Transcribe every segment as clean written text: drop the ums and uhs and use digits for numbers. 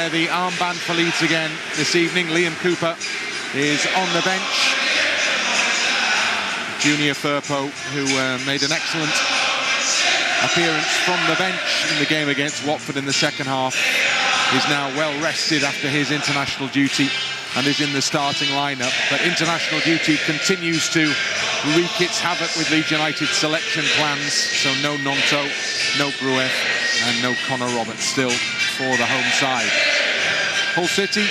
wear the armband for Leeds again this evening. Liam Cooper is on the bench. Junior Firpo, who made an excellent appearance from the bench in the game against Watford in the second half, is now well rested after his international duty and is in the starting lineup. But international duty continues to wreak its havoc with Leeds United selection plans. So no Nonto, no Piroe, and no Connor Roberts still for the home side. Hull City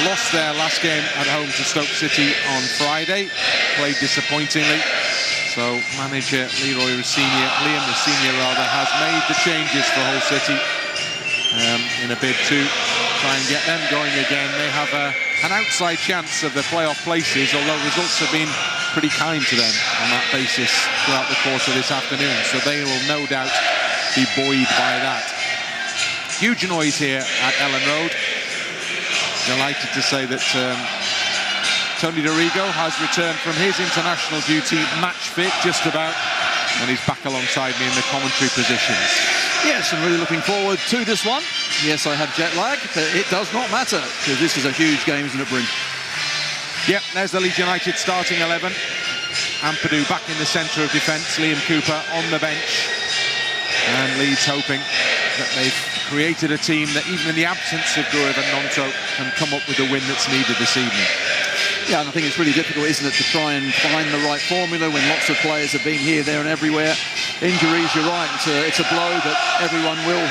lost their last game at home to Stoke City on Friday, played disappointingly. So manager Liam Rosenior has made the changes for Hull City in a bid to try and get them going again. They have an outside chance of the playoff places, although results have been pretty kind to them on that basis throughout the course of this afternoon. So they will no doubt be buoyed by that. Huge noise here at Elland Road. Delighted to say that Tony Dorigo has returned from his international duty, match fit just about, and he's back alongside me in the commentary positions. Yes, I'm really looking forward to this one. Yes, I have jet lag, but it does not matter, because this is a huge game, isn't it, Bryn? Yep, there's the Leeds United starting 11. Ampadu back in the centre of defence, Liam Cooper on the bench. And Leeds hoping that they've created a team that, even in the absence of Piroe and Nonto, can come up with the win that's needed this evening. Yeah, and I think it's really difficult, isn't it, to try and find the right formula when lots of players have been here, there and everywhere. Injuries, you're right, it's a blow, but everyone will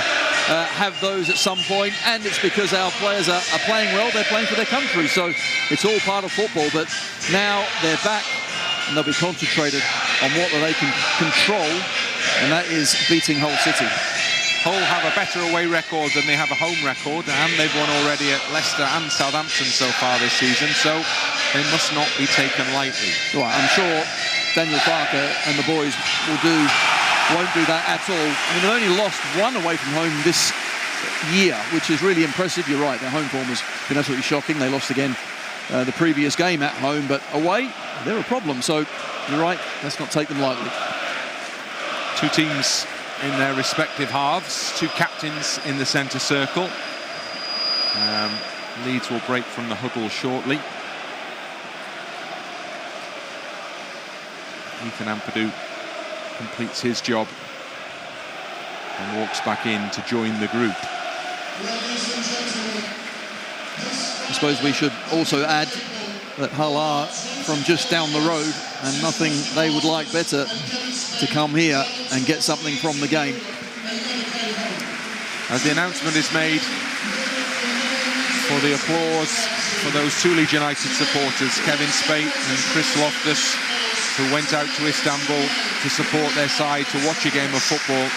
have those at some point, and it's because our players are playing well, they're playing for their country, so it's all part of football. But now they're back, and they'll be concentrated on what they can control, and that is beating Hull City. Hull have a better away record than they have a home record, and they've won already at Leicester and Southampton so far this season, so they must not be taken lightly. Right, I'm sure Daniel Parker and the boys won't do that at all. I mean, they've only lost one away from home this year, which is really impressive. You're right, their home form has been absolutely shocking. They lost again the previous game at home, but away, they're a problem. So, you're right, let's not take them lightly. Two teams in their respective halves, two captains in the centre circle. Leeds will break from the huddle shortly. Ethan Ampadu completes his job and walks back in to join the group. I suppose we should also add that Hull are from just down the road, and nothing they would like better to come here and get something from the game. As the announcement is made for the applause for those two Leeds United supporters, Kevin Spate and Chris Loftus, who went out to Istanbul to support their side, to watch a game of football,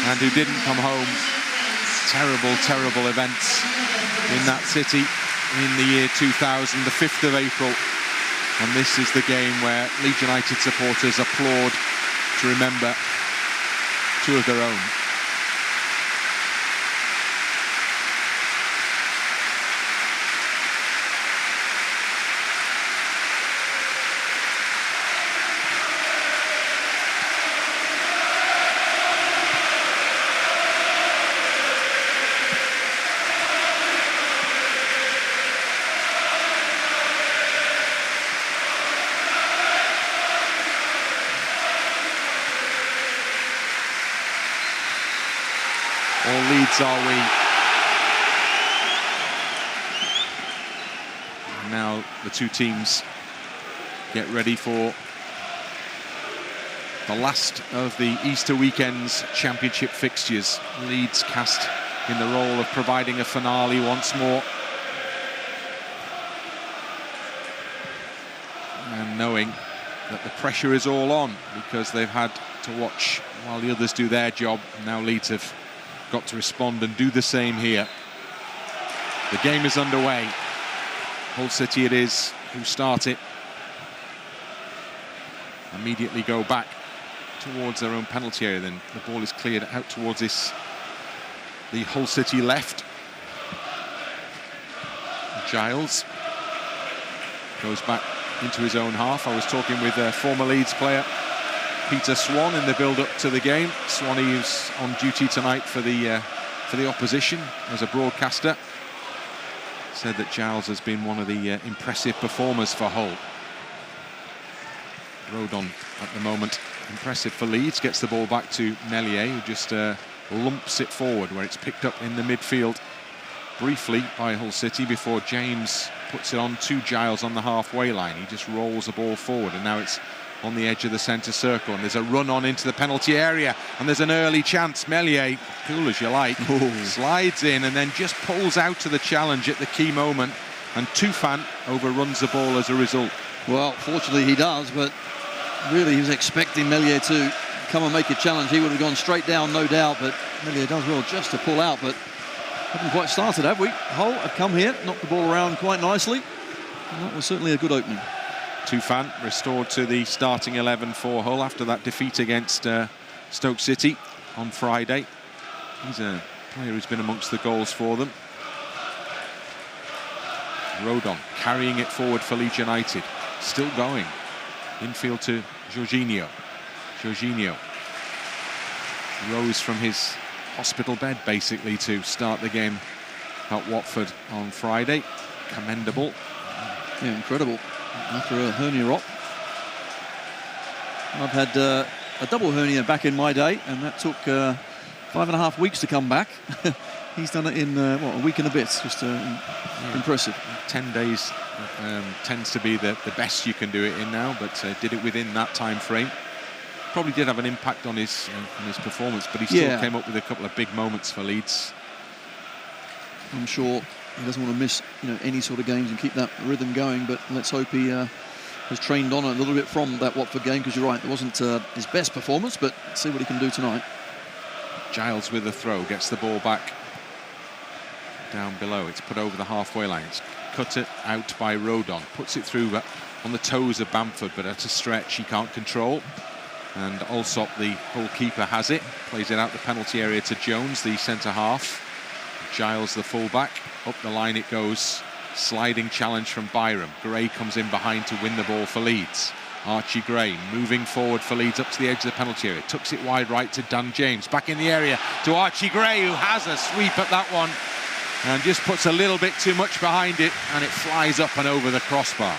and who didn't come home. Terrible, terrible events in that city in the year 2000, the 5th of April. And this is the game where Leeds United supporters applaud to remember two of their own. Leeds are we. And now the two teams get ready for the last of the Easter weekend's championship fixtures. Leeds cast in the role of providing a finale once more, and knowing that the pressure is all on because they've had to watch while the others do their job. Now Leeds have got to respond and do the same here. The game is underway. Hull City it is who start it. Immediately go back towards their own penalty area. Then the ball is cleared out towards the Hull City left. Giles goes back into his own half. I was talking with a former Leeds player, Peter Swan, in the build-up to the game. Swanee, who's on duty tonight for the for the opposition as a broadcaster. Said that Giles has been one of the impressive performers for Hull. Rodon at the moment impressive for Leeds. Gets the ball back to Meslier, who just lumps it forward, where it's picked up in the midfield briefly by Hull City before James puts it on to Giles on the halfway line. He just rolls the ball forward, and now it's on the edge of the centre circle, and there's a run on into the penalty area, and there's an early chance. Meslier, cool as you like, slides in and then just pulls out to the challenge at the key moment, and Tufan overruns the ball as a result. Well, fortunately he does, but really he was expecting Meslier to come and make a challenge. He would have gone straight down, no doubt, but Meslier does well just to pull out, but haven't quite started, have we? Hull have come here, knocked the ball around quite nicely, and that was certainly a good opening. Tufan restored to the starting 11 for Hull after that defeat against Stoke City on Friday. He's a player who's been amongst the goals for them. Rodon carrying it forward for Leeds United. Still going. Infield to Jorginho. Jorginho rose from his hospital bed, basically, to start the game at Watford on Friday. Commendable. Yeah, incredible. After a hernia op. I've had a double hernia back in my day, and that took 5.5 weeks to come back. He's done it in, what, a week and a bit. Just impressive. 10 days tends to be the best you can do it in now, but did it within that time frame. Probably did have an impact on his performance, but he still came up with a couple of big moments for Leeds. I'm sure he doesn't want to miss, any sort of games and keep that rhythm going, but let's hope he has trained on a little bit from that Watford game, because you're right, it wasn't his best performance, but see what he can do tonight. Giles with the throw, gets the ball back down below. It's put over the halfway line. It's cut it out by Rodon, puts it through on the toes of Bamford, but at a stretch he can't control. And Allsop, the Hull keeper, has it, plays it out the penalty area to Jones, the centre half. Giles, the fullback, up the line it goes. Sliding challenge from Byram. Gray comes in behind to win the ball for Leeds. Archie Gray moving forward for Leeds up to the edge of the penalty area. Tucks it wide right to Dan James. Back in the area to Archie Gray, who has a sweep at that one and just puts a little bit too much behind it, and it flies up and over the crossbar.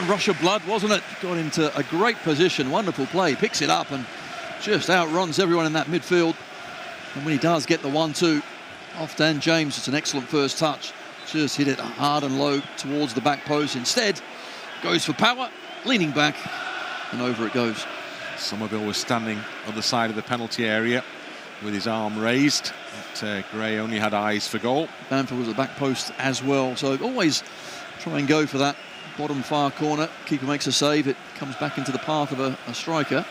Rush of blood, wasn't it? Got into a great position. Wonderful play. Picks it up and just outruns everyone in that midfield. And when he does get the 1-2 off Dan James, it's an excellent first touch. Just hit it hard and low towards the back post. Instead, goes for power, leaning back, and over it goes. Summerville was standing on the side of the penalty area with his arm raised, but Gray only had eyes for goal. Bamford was at the back post as well, so always try and go for that bottom far corner. Keeper makes a save, it comes back into the path of a striker.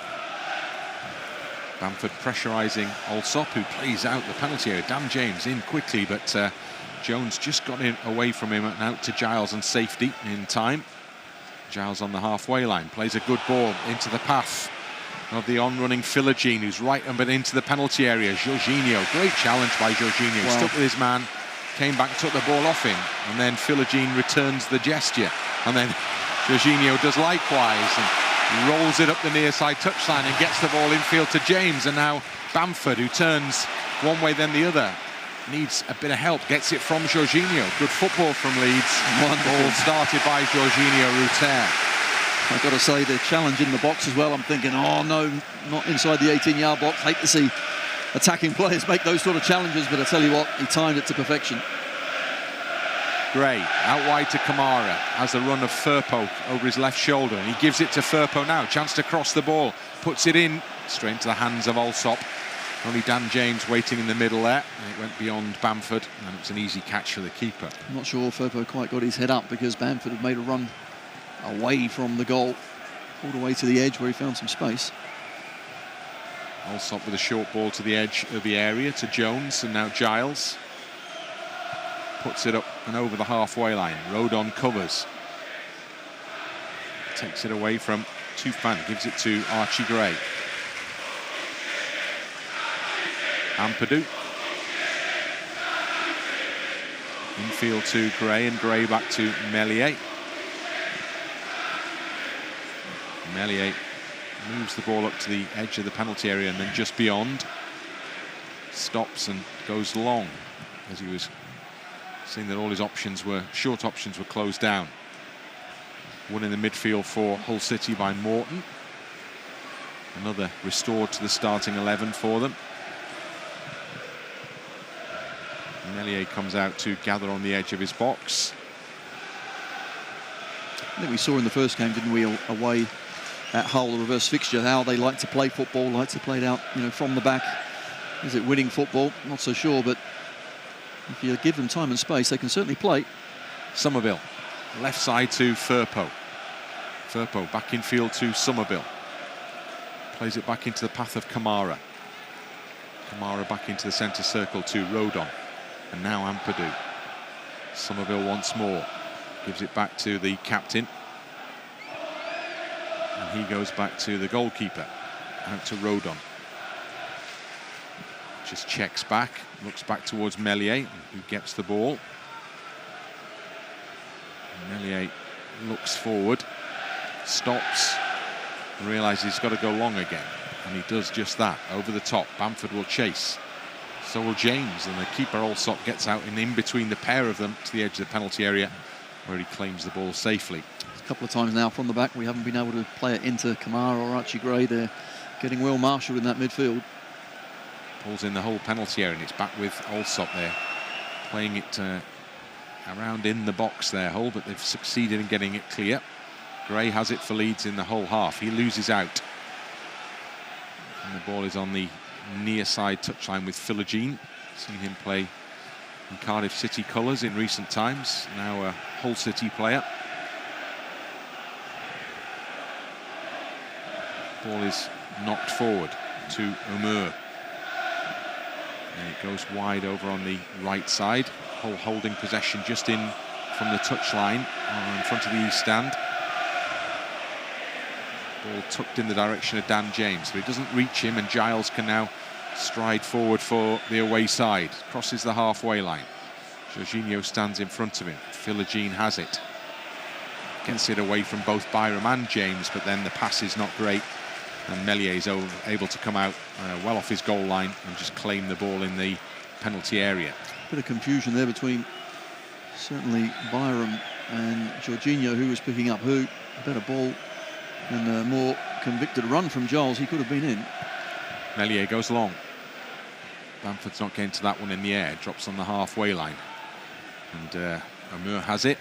Bamford pressurising Allsop, who plays out the penalty area. Dan James in quickly, but Jones just got in away from him and out to Giles and safety in time. Giles on the halfway line, plays a good ball into the path of the on-running Philogene, who's right up and into the penalty area. Jorginho, great challenge by Jorginho. Wow. Stuck with his man, came back, took the ball off him, and then Philogene returns the gesture. And then Jorginho does likewise and rolls it up the near side touchline and gets the ball infield to James. And now Bamford, who turns one way then the other, needs a bit of help, gets it from Jorginho. Good football from Leeds. One ball started by Jorginho Rutter. I've got to say, the challenge in the box as well, I'm thinking, oh no, not inside the 18-yard box. Hate to see attacking players make those sort of challenges, but I tell you what, he timed it to perfection. Gray out wide to Kamara, has a run of Firpo over his left shoulder, and he gives it to Firpo now. Chance to cross the ball, puts it in straight into the hands of Allsop. Only Dan James waiting in the middle there, and it went beyond Bamford, and it was an easy catch for the keeper. I'm not sure Firpo quite got his head up, because Bamford had made a run away from the goal, all the way to the edge where he found some space. Allsop with a short ball to the edge of the area to Jones, and now Giles puts it up and over the halfway line. Rodon covers, takes it away from Tufan, gives it to Archie Gray. Ampadu infield to Gray, and Gray back to Meslier. Meslier moves the ball up to the edge of the penalty area and then just beyond. Stops and goes long as he was seeing that all his short options were closed down. One in the midfield for Hull City by Morton. Another restored to the starting 11 for them. Meslier comes out to gather on the edge of his box. I think we saw in the first game, didn't we, away at Hull, the reverse fixture, how they like to play football, like to play it out, from the back. Is it winning football? Not so sure, but if you give them time and space, they can certainly play. Summerville, left side to Firpo. Firpo back in field to Summerville. Plays it back into the path of Kamara. Kamara back into the centre circle to Rodon. And now Ampadu. Summerville once more. Gives it back to the captain. And he goes back to the goalkeeper. Out to Rodon. Just checks back. Looks back towards Meslier, who gets the ball. And Meslier looks forward. Stops. And realises he's got to go long again. And he does just that. Over the top. Bamford will chase. So will James, and the keeper Allsop gets out and in between the pair of them to the edge of the penalty area, where he claims the ball safely. A couple of times now from the back we haven't been able to play it into Kamara or Archie Gray. They're getting well marshalled in that midfield. Pulls in the whole penalty area, and it's back with Allsop there, playing it around in the box there, Hull, but they've succeeded in getting it clear. Gray has it for Leeds in the whole half. He loses out. And the ball is on the near side touchline with Philogene. Seen him play in Cardiff City colours in recent times. Now a Hull City player. Ball is knocked forward to Omur. And it goes wide over on the right side. Hull holding possession just in from the touchline in front of the east stand. Ball tucked in the direction of Dan James, but it doesn't reach him, and Giles can now stride forward for the away side. Crosses the halfway line. Jorginho stands in front of him. Philogene has it. Gets it away from both Byram and James, but then the pass is not great. And Meslier is able to come out well off his goal line and just claim the ball in the penalty area. Bit of confusion there between certainly Byram and Jorginho, who was picking up who. A better ball and a more convicted run from Giles. He could have been in. Meslier goes long. Bamford's not getting to that one in the air. Drops on the halfway line. And Omur has it.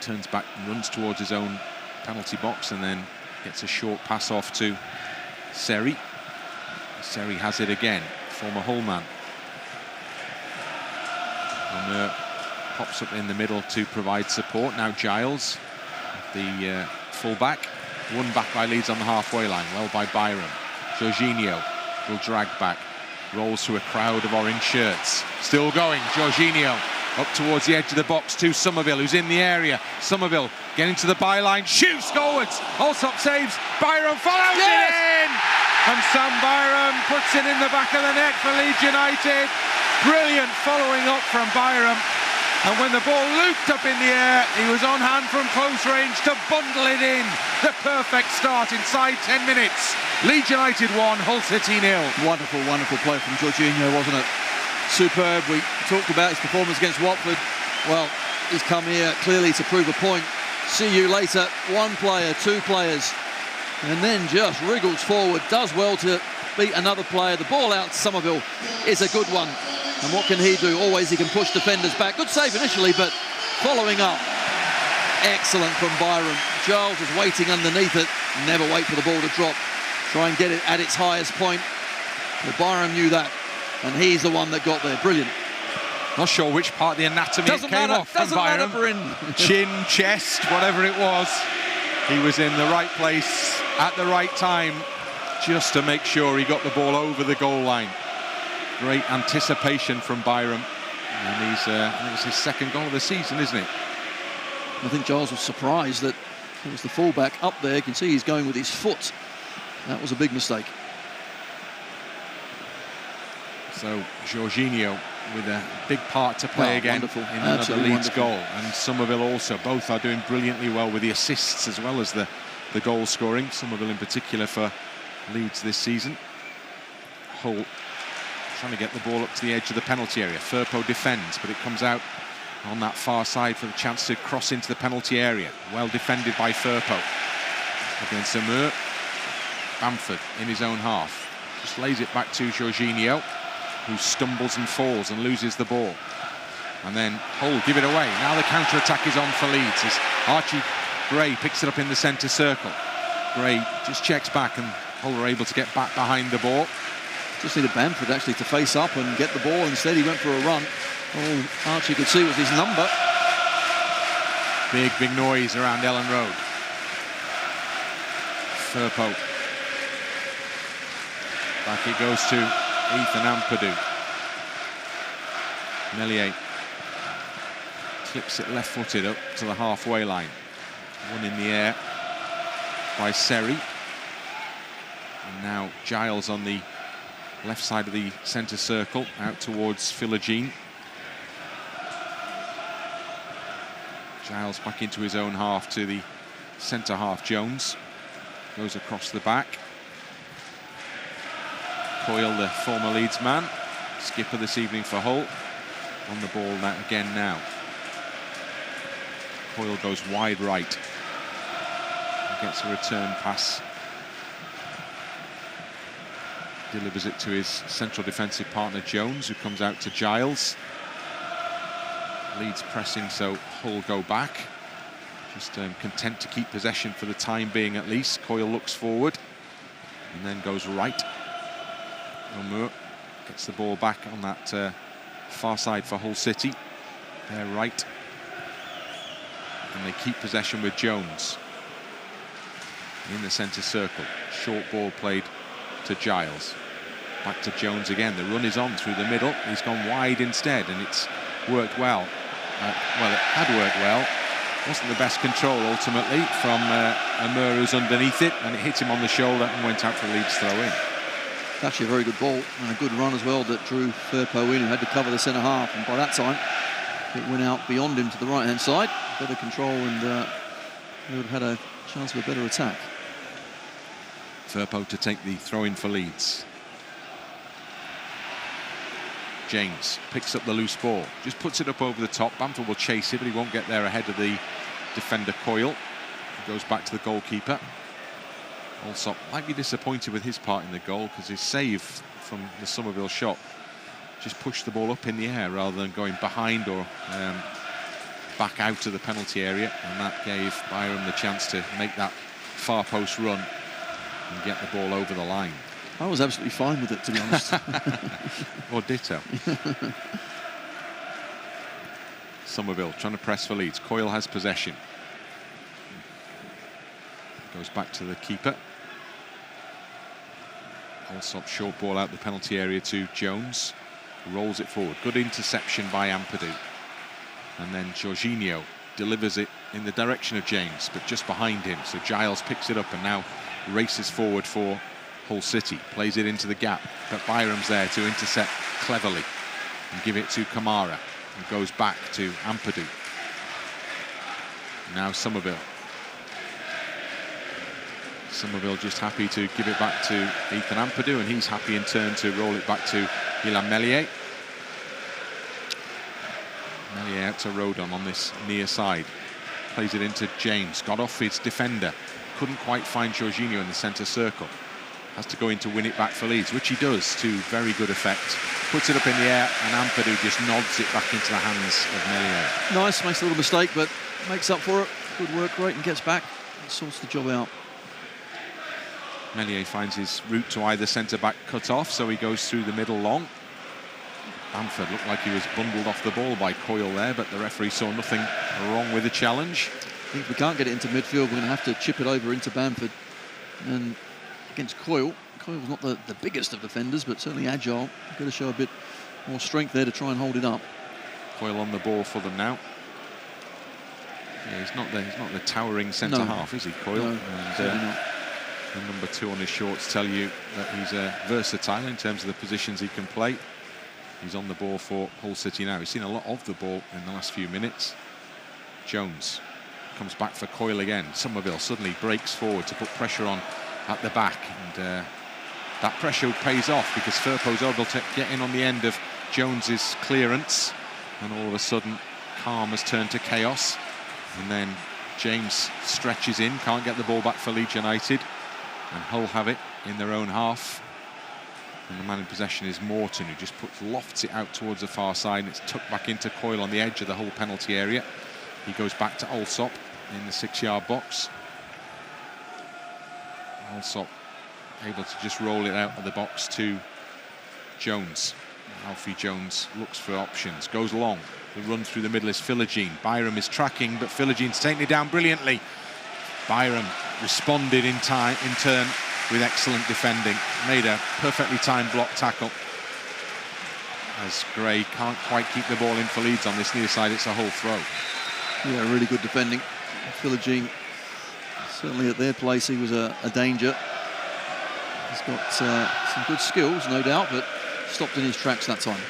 Turns back and runs towards his own penalty box, and then gets a short pass off to Seri. Seri has it again. Former Hull man. Omur pops up in the middle to provide support. Now Giles, the full-back. Won back by Leeds on the halfway line. Well by Byram. Jorginho will drag back. Rolls through a crowd of orange shirts. Still going. Jorginho up towards the edge of the box to Summerville, who's in the area. Summerville getting to the byline. Shoots goalwards. Allsop saves. Byram follows it in. And Sam Byram puts it in the back of the net for Leeds United. Brilliant following up from Byram. And when the ball looped up in the air, he was on hand from close range to bundle it in. The perfect start inside 10 minutes. Leeds United 1, Hull City 0. Wonderful, wonderful play from Jorginho, wasn't it? Superb. We talked about his performance against Watford. Well, he's come here clearly to prove a point. See you later. One player, two players. And then just wriggles forward, does well to beat another player. The ball out to Summerville is a good one. And what can he do? Always he can push defenders back. Good save initially, but following up. Excellent from Byram. Giles was waiting underneath it. Never wait for the ball to drop. Try and get it at its highest point. But Byram knew that. And he's the one that got there. Brilliant. Not sure which part of the anatomy it came off from Byram. Chin, chest, whatever it was. He was in the right place at the right time just to make sure he got the ball over the goal line. Great anticipation from Byram. And I think it's his second goal of the season, isn't it? I think Giles was surprised that it was the fullback up there. You can see he's going with his foot. That was a big mistake. So Jorginho with a big part to play again wonderful. In another Absolutely Leeds wonderful. goal. And Summerville also. Both are doing brilliantly well with the assists as well as the goal scoring. Summerville in particular for Leeds this season. Hull trying to get the ball up to the edge of the penalty area. Firpo defends, but it comes out on that far side for the chance to cross into the penalty area. Well defended by Firpo against Omur. Bamford in his own half. Just lays it back to Jorginho, who stumbles and falls and loses the ball. And then Hull give it away. Now the counter-attack is on for Leeds as Archie Gray picks it up in the centre circle. Gray just checks back and Hull are able to get back behind the ball. Just needed Bamford actually to face up and get the ball. Instead he went for a run. All Archie could see was his number. Big noise around Elland Road. Firpo. Back it goes to Ethan Ampadu. Meslier clips it left-footed up to the halfway line. One in the air by Seri. And now Giles on the left side of the centre circle, out towards Philogene. Giles back into his own half to the centre half. Jones goes across the back. Coyle, the former Leeds man, skipper this evening for Hull, on the ball now. Coyle goes wide right. He gets a return pass. Delivers it to his central defensive partner Jones, who comes out to Giles. Leeds pressing, so Hull go back. Just content to keep possession for the time being at least. Coyle looks forward and then goes right. Omur gets the ball back on that far side for Hull City. They're right. And they keep possession with Jones in the centre circle. Short ball played to Giles. Back to Jones again. The run is on through the middle. He's gone wide instead, and it's worked well. Well, it had worked well. Wasn't the best control ultimately from Omur, who's underneath it, and it hit him on the shoulder and went out for a Leeds throw-in. Actually a very good ball and a good run as well that drew Firpo in, who had to cover the centre half, and by that time it went out beyond him to the right hand side. Better control, and he would have had a chance of a better attack. Firpo to take the throw-in for Leeds. James picks up the loose ball, just puts it up over the top. Bamford will chase it, but he won't get there ahead of the defender Coyle. He goes back to the goalkeeper. Allsop might be disappointed with his part in the goal, because his save from the Summerville shot just pushed the ball up in the air rather than going behind or back out of the penalty area, and that gave Byram the chance to make that far post run and get the ball over the line. I was absolutely fine with it, to be honest. Or ditto. Summerville trying to press for Leeds. Coyle has possession. Goes back to the keeper. Allsop short ball out the penalty area to Jones. Rolls it forward. Good interception by Ampadu. And then Jorginho delivers it in the direction of James, but just behind him. So Giles picks it up and now races forward for Hull City. Plays it into the gap, but Byram's there to intercept cleverly and give it to Kamara, who goes back to Ampadu. Now Summerville. Summerville just happy to give it back to Ethan Ampadu, and he's happy in turn to roll it back to Meslier. Meslier out to Rodon on this near side. Plays it into James. Got off his defender. Couldn't quite find Jorginho in the centre circle. Has to go in to win it back for Leeds, which he does to very good effect. Puts it up in the air, and Ampadu just nods it back into the hands of Meslier. Nice, makes a little mistake, but makes up for it. Good work rate and gets back and sorts the job out. Meslier finds his route to either centre-back cut off, so he goes through the middle long. Bamford looked like he was bundled off the ball by Coyle there, but the referee saw nothing wrong with the challenge. I think if we can't get it into midfield, we're going to have to chip it over into Bamford. And against Coyle, Coyle's not the biggest of defenders, but certainly agile. Got to show a bit more strength there to try and hold it up. Coyle on the ball for them now. Yeah, he's not the towering centre half, is he, Coyle? No, certainly not. The number 2 on his shorts tell you that he's versatile in terms of the positions he can play. He's on the ball for Hull City now. He's seen a lot of the ball in the last few minutes. Jones comes back for Coyle again. Summerville suddenly breaks forward to put pressure on at the back, and that pressure pays off because Firpo's able to get in on the end of Jones's clearance, and all of a sudden calm has turned to chaos, and then James stretches in, can't get the ball back for Leeds United, and Hull have it in their own half. And the man in possession is Morton, who just lofts it out towards the far side, and it's tucked back into Coyle on the edge of the Hull penalty area. He goes back to Allsop in the 6-yard box. Allsop able to just roll it out of the box to Jones. Alfie Jones looks for options, goes long. The run through the middle is Philogene. Byram is tracking, but Philogene's taking it down brilliantly. Byram responded in turn with excellent defending. Made a perfectly timed block tackle. As Gray can't quite keep the ball in for Leeds on this near side, it's a Hull throw. Yeah, really good defending. Philogene, certainly at their place, he was a danger. He's got some good skills, no doubt, but stopped in his tracks that time.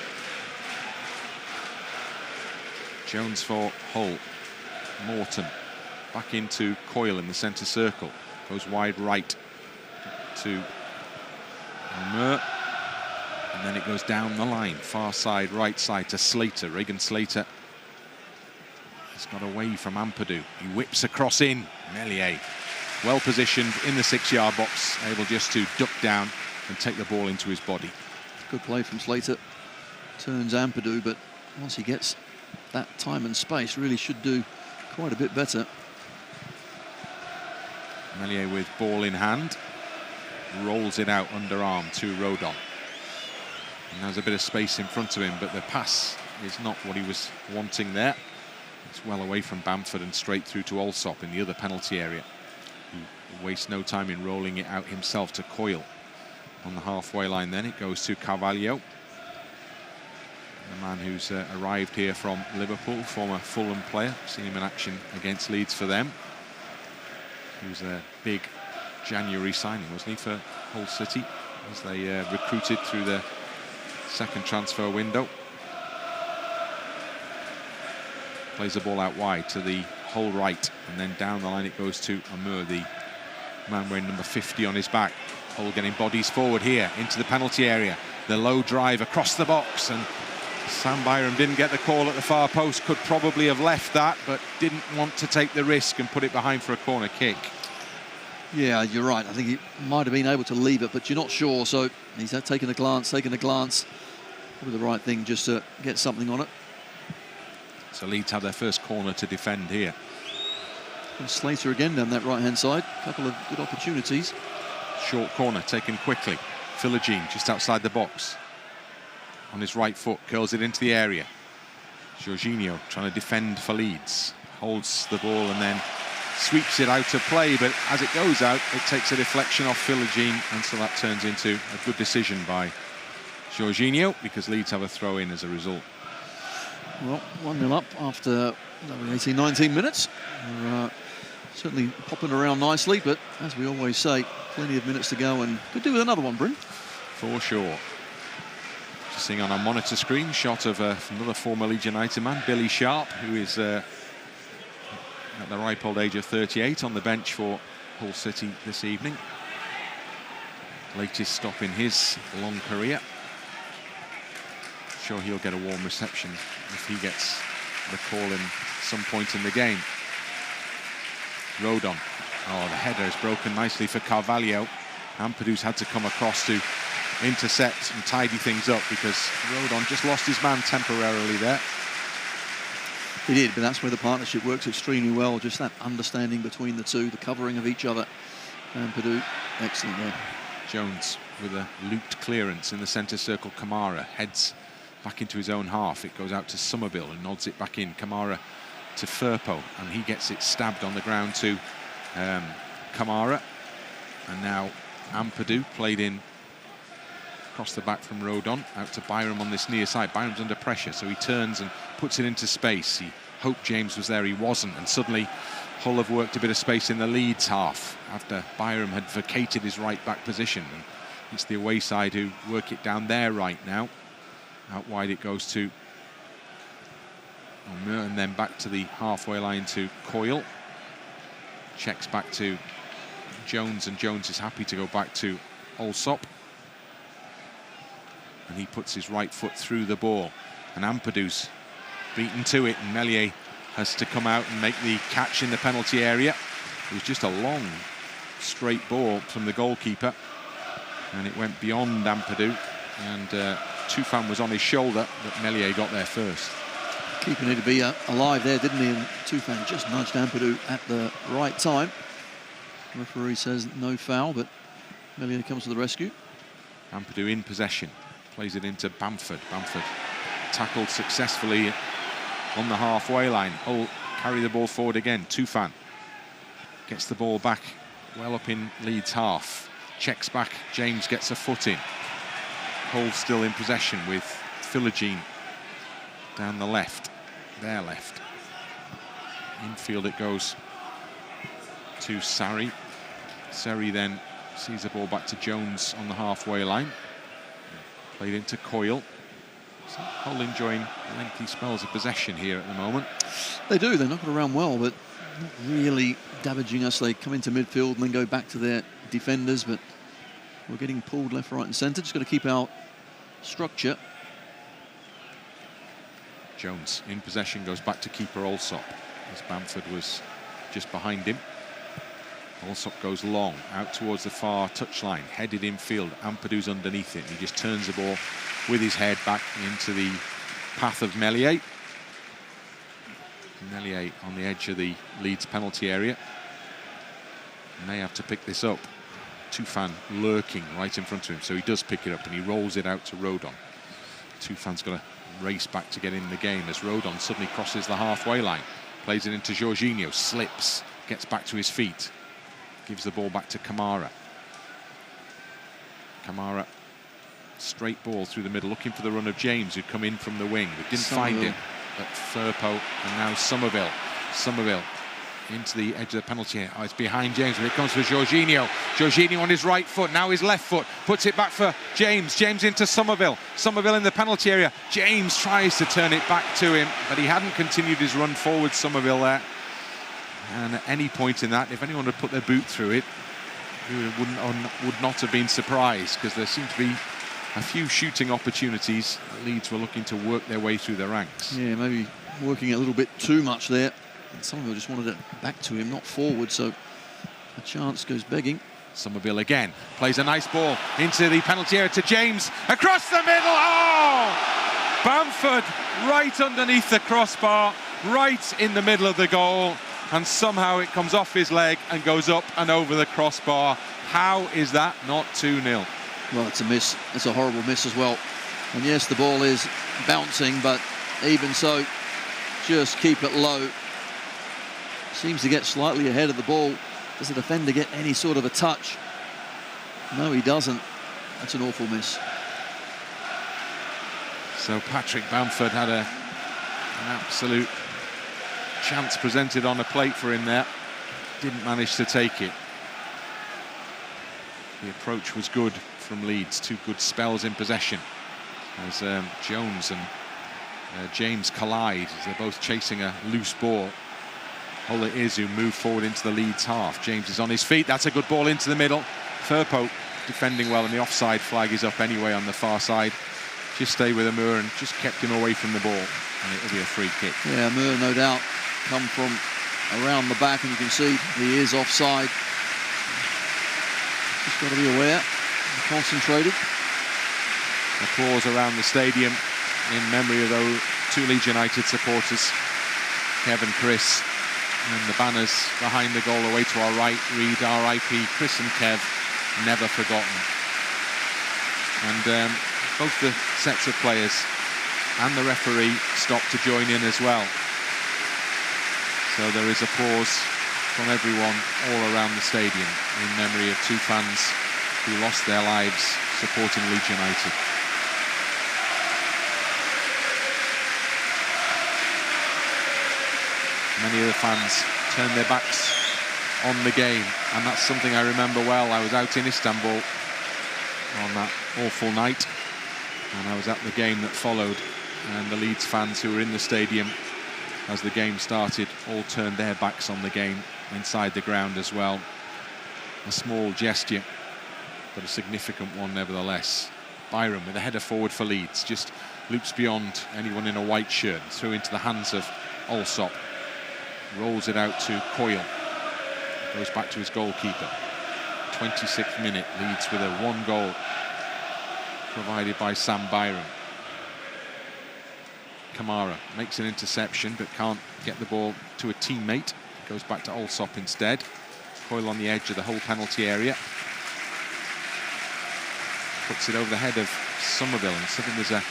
Jones for Hull. Morton back into Coyle in the centre circle. Goes wide right to Omur. And then it goes down the line, far side, right side to Slater. Regan Slater has got away from Ampadu. He whips across in. Meslier, well positioned in the 6-yard box, able just to duck down and take the ball into his body. Good play from Slater. Turns Ampadu, but once he gets that time and space, really should do quite a bit better. Meslier with ball in hand, rolls it out underarm to Rodon. And there's a bit of space in front of him, but the pass is not what he was wanting there. It's well away from Bamford and straight through to Allsop in the other penalty area. He wastes no time in rolling it out himself to Coyle. On the halfway line then, it goes to Carvalho. The man who's arrived here from Liverpool, former Fulham player. Seen him in action against Leeds for them. He was a big January signing, wasn't he, for Hull City, as they recruited through the second transfer window. Plays the ball out wide to the Hull right, and then down the line it goes to Omur, the man wearing number 50 on his back. Hull getting bodies forward here into the penalty area. The low drive across the box, and Sam Byram didn't get the call at the far post. Could probably have left that, but didn't want to take the risk and put it behind for a corner kick. Yeah, you're right. I think he might have been able to leave it, but you're not sure. So he's taken a glance. Probably the right thing just to get something on it. So Leeds have their first corner to defend here. And Slater again down that right-hand side. A couple of good opportunities. Short corner taken quickly. Philogene just outside the box. On his right foot, curls it into the area. Jorginho trying to defend for Leeds. Holds the ball and then sweeps it out of play, but as it goes out, it takes a deflection off Philogene, and so that turns into a good decision by Jorginho, because Leeds have a throw-in as a result. Well, 1-0 up after 18-19 minutes. We're certainly popping around nicely, but as we always say, plenty of minutes to go, and could do with another one, Bryn. For sure. Just seeing on our monitor screen, shot of another former Leeds United man, Billy Sharp, who is at the ripe old age of 38 on the bench for Hull City this evening. Latest stop in his long career. Sure he'll get a warm reception if he gets the call in some point in the game. Rodon. Oh, the header is broken nicely for Carvalho. Ampadu's had to come across to intercept and tidy things up, because Rodon just lost his man temporarily there. He did, but that's where the partnership works extremely well. Just that understanding between the two, the covering of each other. Ampadu, excellent there. Jones with a looped clearance in the centre circle. Kamara heads back into his own half. It goes out to Summerville and nods it back in. Kamara to Firpo, and he gets it stabbed on the ground to Kamara. And now Ampadu played in across the back from Rodon out to Byram on this near side. Byram's under pressure, so he turns and puts it into space. He hoped James was there, he wasn't, and suddenly Hull have worked a bit of space in the Leeds half after Byram had vacated his right back position. And it's the away side who work it down there right now. Out wide it goes to Omur, and then back to the halfway line to Coyle. Checks back to Jones, and Jones is happy to go back to Allsop. and he puts his right foot through the ball. And Ampadu's beaten to it, and Meslier has to come out and make the catch in the penalty area. It was just a long, straight ball from the goalkeeper, and it went beyond Ampadu, and Tufan was on his shoulder, but Meslier got there first. Keeper needed to be alive there, didn't he? And Tufan just nudged Ampadu at the right time. The referee says no foul, but Meslier comes to the rescue. Ampadu in possession, plays it into Bamford. Bamford tackled successfully on the halfway line. Hull carry the ball forward again. Tufan gets the ball back well up in Leeds half. Checks back, James gets a foot in. Hull still in possession with Philogene down the left, their left. Infield it goes to Seri. Seri then sees the ball back to Jones on the halfway line. Played into Coyle. So Hull enjoying lengthy spells of possession here at the moment. They do, they knock it around well, but not really damaging us. They come into midfield and then go back to their defenders, but we're getting pulled left, right and centre. Just got to keep our structure. Jones in possession, goes back to keeper Allsop, as Bamford was just behind him. Allsop goes long, out towards the far touchline, headed infield. Ampadu's underneath it. He just turns the ball with his head back into the path of Meslier. Meslier on the edge of the Leeds penalty area. May have to pick this up. Tufan lurking right in front of him, so he does pick it up and he rolls it out to Rodon. Tufan's got to race back to get in the game as Rodon suddenly crosses the halfway line. Plays it into Jorginho, slips, gets back to his feet. Gives the ball back to Kamara. Kamara, straight ball through the middle, looking for the run of James, who'd come in from the wing, but didn't find him. At Firpo, and now Summerville. Summerville into the edge of the penalty area. Oh, it's behind James, but it comes for Jorginho. Jorginho on his right foot, now his left foot, puts it back for James. James into Summerville. Summerville in the penalty area. James tries to turn it back to him, but he hadn't continued his run forward, Summerville there. And at any point in that, if anyone had put their boot through it, would not have been surprised, because there seemed to be a few shooting opportunities. Leeds were looking to work their way through the ranks. Yeah, maybe working a little bit too much there. And Summerville just wanted it back to him, not forward, so a chance goes begging. Summerville again plays a nice ball into the penalty area to James, across the middle. Oh! Bamford right underneath the crossbar, right in the middle of the goal, and somehow it comes off his leg and goes up and over the crossbar. How is that not 2-0? Well, it's a miss. It's a horrible miss as well. And yes, the ball is bouncing, but even so, just keep it low. Seems to get slightly ahead of the ball. Does the defender get any sort of a touch? No, he doesn't. That's an awful miss. So Patrick Bamford had an absolute chance presented on a plate for him there. Didn't manage to take it. The approach was good from Leeds. Two good spells in possession as Jones and James collide as they're both chasing a loose ball. Hull it is who move forward into the Leeds half. James is on his feet. That's a good ball into the middle. Firpo defending well, and the offside flag is up anyway on the far side. Just stay with Omur and just kept him away from the ball, and it'll be a free kick. Yeah, Omur no doubt come from around the back, and you can see he is offside. Just got to be aware and concentrated. Applause around the stadium in memory of those two Leeds United supporters, Kev and Chris, and the banners behind the goal away to our right read RIP Chris and Kev, never forgotten. And both the sets of players and the referee stopped to join in as well. So there is applause from everyone all around the stadium in memory of two fans who lost their lives supporting Leeds United. Many of the fans turned their backs on the game, and that's something I remember well. I was out in Istanbul on that awful night, and I was at the game that followed, and the Leeds fans who were in the stadium as the game started all turned their backs on the game inside the ground as well. A small gesture, but a significant one nevertheless. Byram with a header forward for Leeds. Just loops beyond anyone in a white shirt. Through into the hands of Allsop. Rolls it out to Coyle. Goes back to his goalkeeper. 26th minute, Leeds with a 1 goal provided by Sam Byram. Kamara makes an interception but can't get the ball to a teammate. Goes back to Allsop instead. Coyle on the edge of the whole penalty area. Puts it over the head of Summerville, and suddenly there's a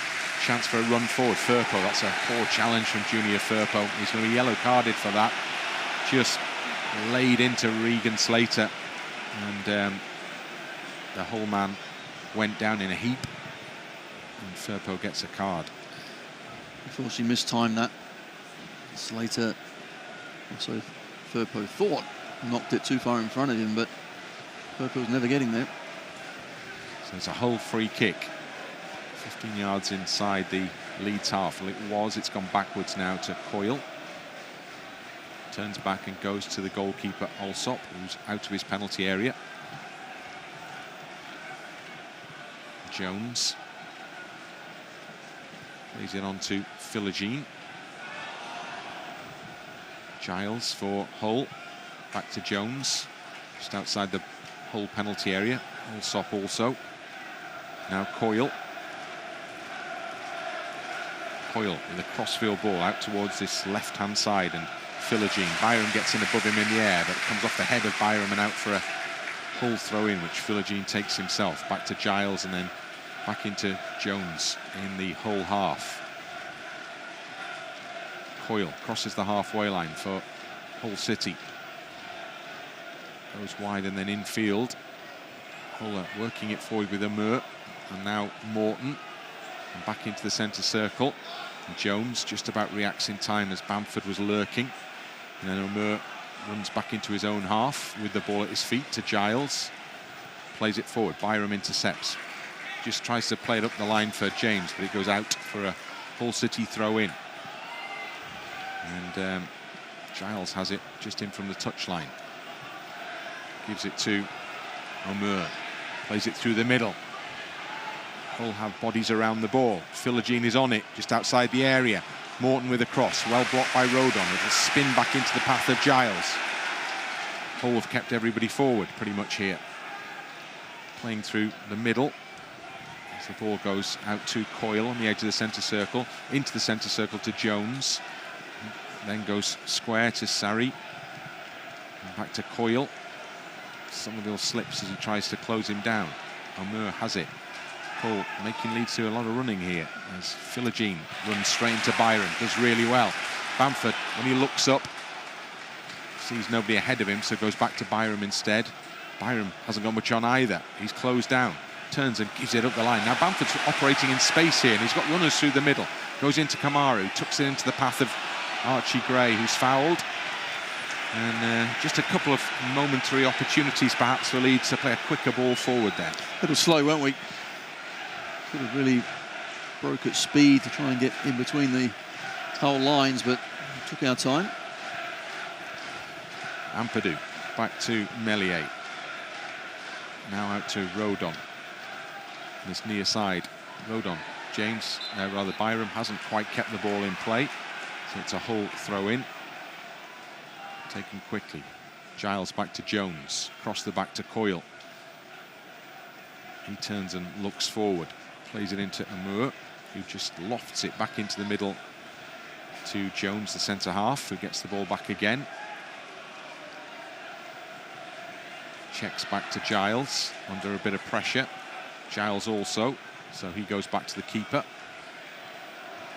chance for a run forward. Firpo, that's a poor challenge from Junior Firpo. He's going to be yellow carded for that. Just laid into Regan Slater, and the whole man went down in a heap, and Firpo gets a card. Unfortunately mistimed that. Slater, also Firpo thought knocked it too far in front of him, but Firpo's never getting there. So it's a whole free kick, 15 yards inside the Leeds half. Well, it's gone backwards now to Coyle. Turns back and goes to the goalkeeper Allsop, who's out of his penalty area. Jones plays it on to Philogene. Giles for Hull. Back to Jones, just outside the Hull penalty area. Allsop also. Now Coyle. Coyle with a crossfield ball out towards this left-hand side, and Philogene. Byram gets in above him in the air, but it comes off the head of Byram and out for a Hull throw-in, which Philogene takes himself. Back to Giles and then back into Jones in the Hull half. Coyle crosses the halfway line for Hull City. Goes wide and then infield. Hull working it forward with Omur, and now Morton. And back into the centre circle. And Jones just about reacts in time as Bamford was lurking. And then Omur runs back into his own half with the ball at his feet to Giles. Plays it forward. Byram intercepts. Just tries to play it up the line for James, but it goes out for a Hull City throw-in. And Giles has it just in from the touchline. Gives it to Omur. Plays it through the middle. Hull have bodies around the ball. Philogene is on it, just outside the area. Morton with a cross, well blocked by Rodon. It'll spin back into the path of Giles. Hull have kept everybody forward pretty much here. Playing through the middle. As the ball goes out to Coyle on the edge of the centre circle. Into the centre circle to Jones. Then goes square to Seri. And back to Coyle. Summerville slips as he tries to close him down. Omur has it. Hull making Leeds do a lot of running here as Philogene runs straight into Byram, does really well. Bamford, when he looks up, sees nobody ahead of him, so goes back to Byram instead. Byram hasn't got much on either. He's closed down, turns and gives it up the line. Now Bamford's operating in space here, and he's got runners through the middle. Goes into Kamara, who tucks it into the path of Archie Gray, who's fouled. And just a couple of momentary opportunities perhaps for Leeds to play a quicker ball forward there. A little slow, weren't we? Sort of really broke at speed to try and get in between the whole lines, but took our time. Ampadu back to Meslier. Now out to Rodon. This near side. Rodon. Byram hasn't quite kept the ball in play. So it's a Hull throw-in. Taken quickly. Giles back to Jones. Cross the back to Coyle. He turns and looks forward. Plays it into Omur, who just lofts it back into the middle to Jones, the centre half, who gets the ball back again. Checks back to Giles, under a bit of pressure. Giles also, so he goes back to the keeper.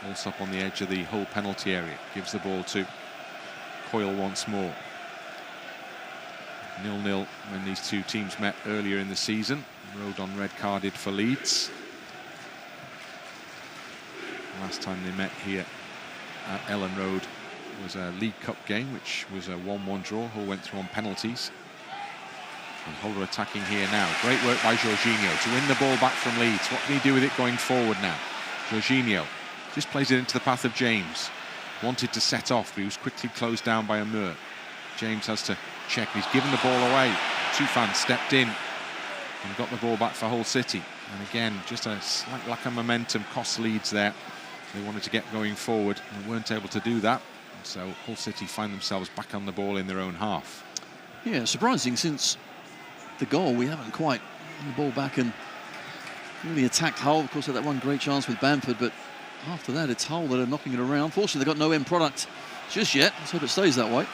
Allsop on the edge of the Hull penalty area. Gives the ball to Coyle once more. 0-0 when these two teams met earlier in the season. Rodon red-carded for Leeds. Last time they met here at Elland Road was a League Cup game, which was a 1-1 draw. Hull went through on penalties. And Hull are attacking here now. Great work by Jorginho to win the ball back from Leeds. What can he do with it going forward now? Jorginho just plays it into the path of James. Wanted to set off, but he was quickly closed down by Omur. James has to check. He's given the ball away. Tufan stepped in. and got the ball back for Hull City. And again, just a slight lack of momentum cost Leeds there. They wanted to get going forward and weren't able to do that. So Hull City find themselves back on the ball in their own half. Yeah, surprising, since the goal we haven't quite won the ball back and really attacked Hull. Of course, had that one great chance with Bamford, but after that it's Hull that are knocking it around. Fortunately, they've got no end product just yet. Let's hope it stays that way.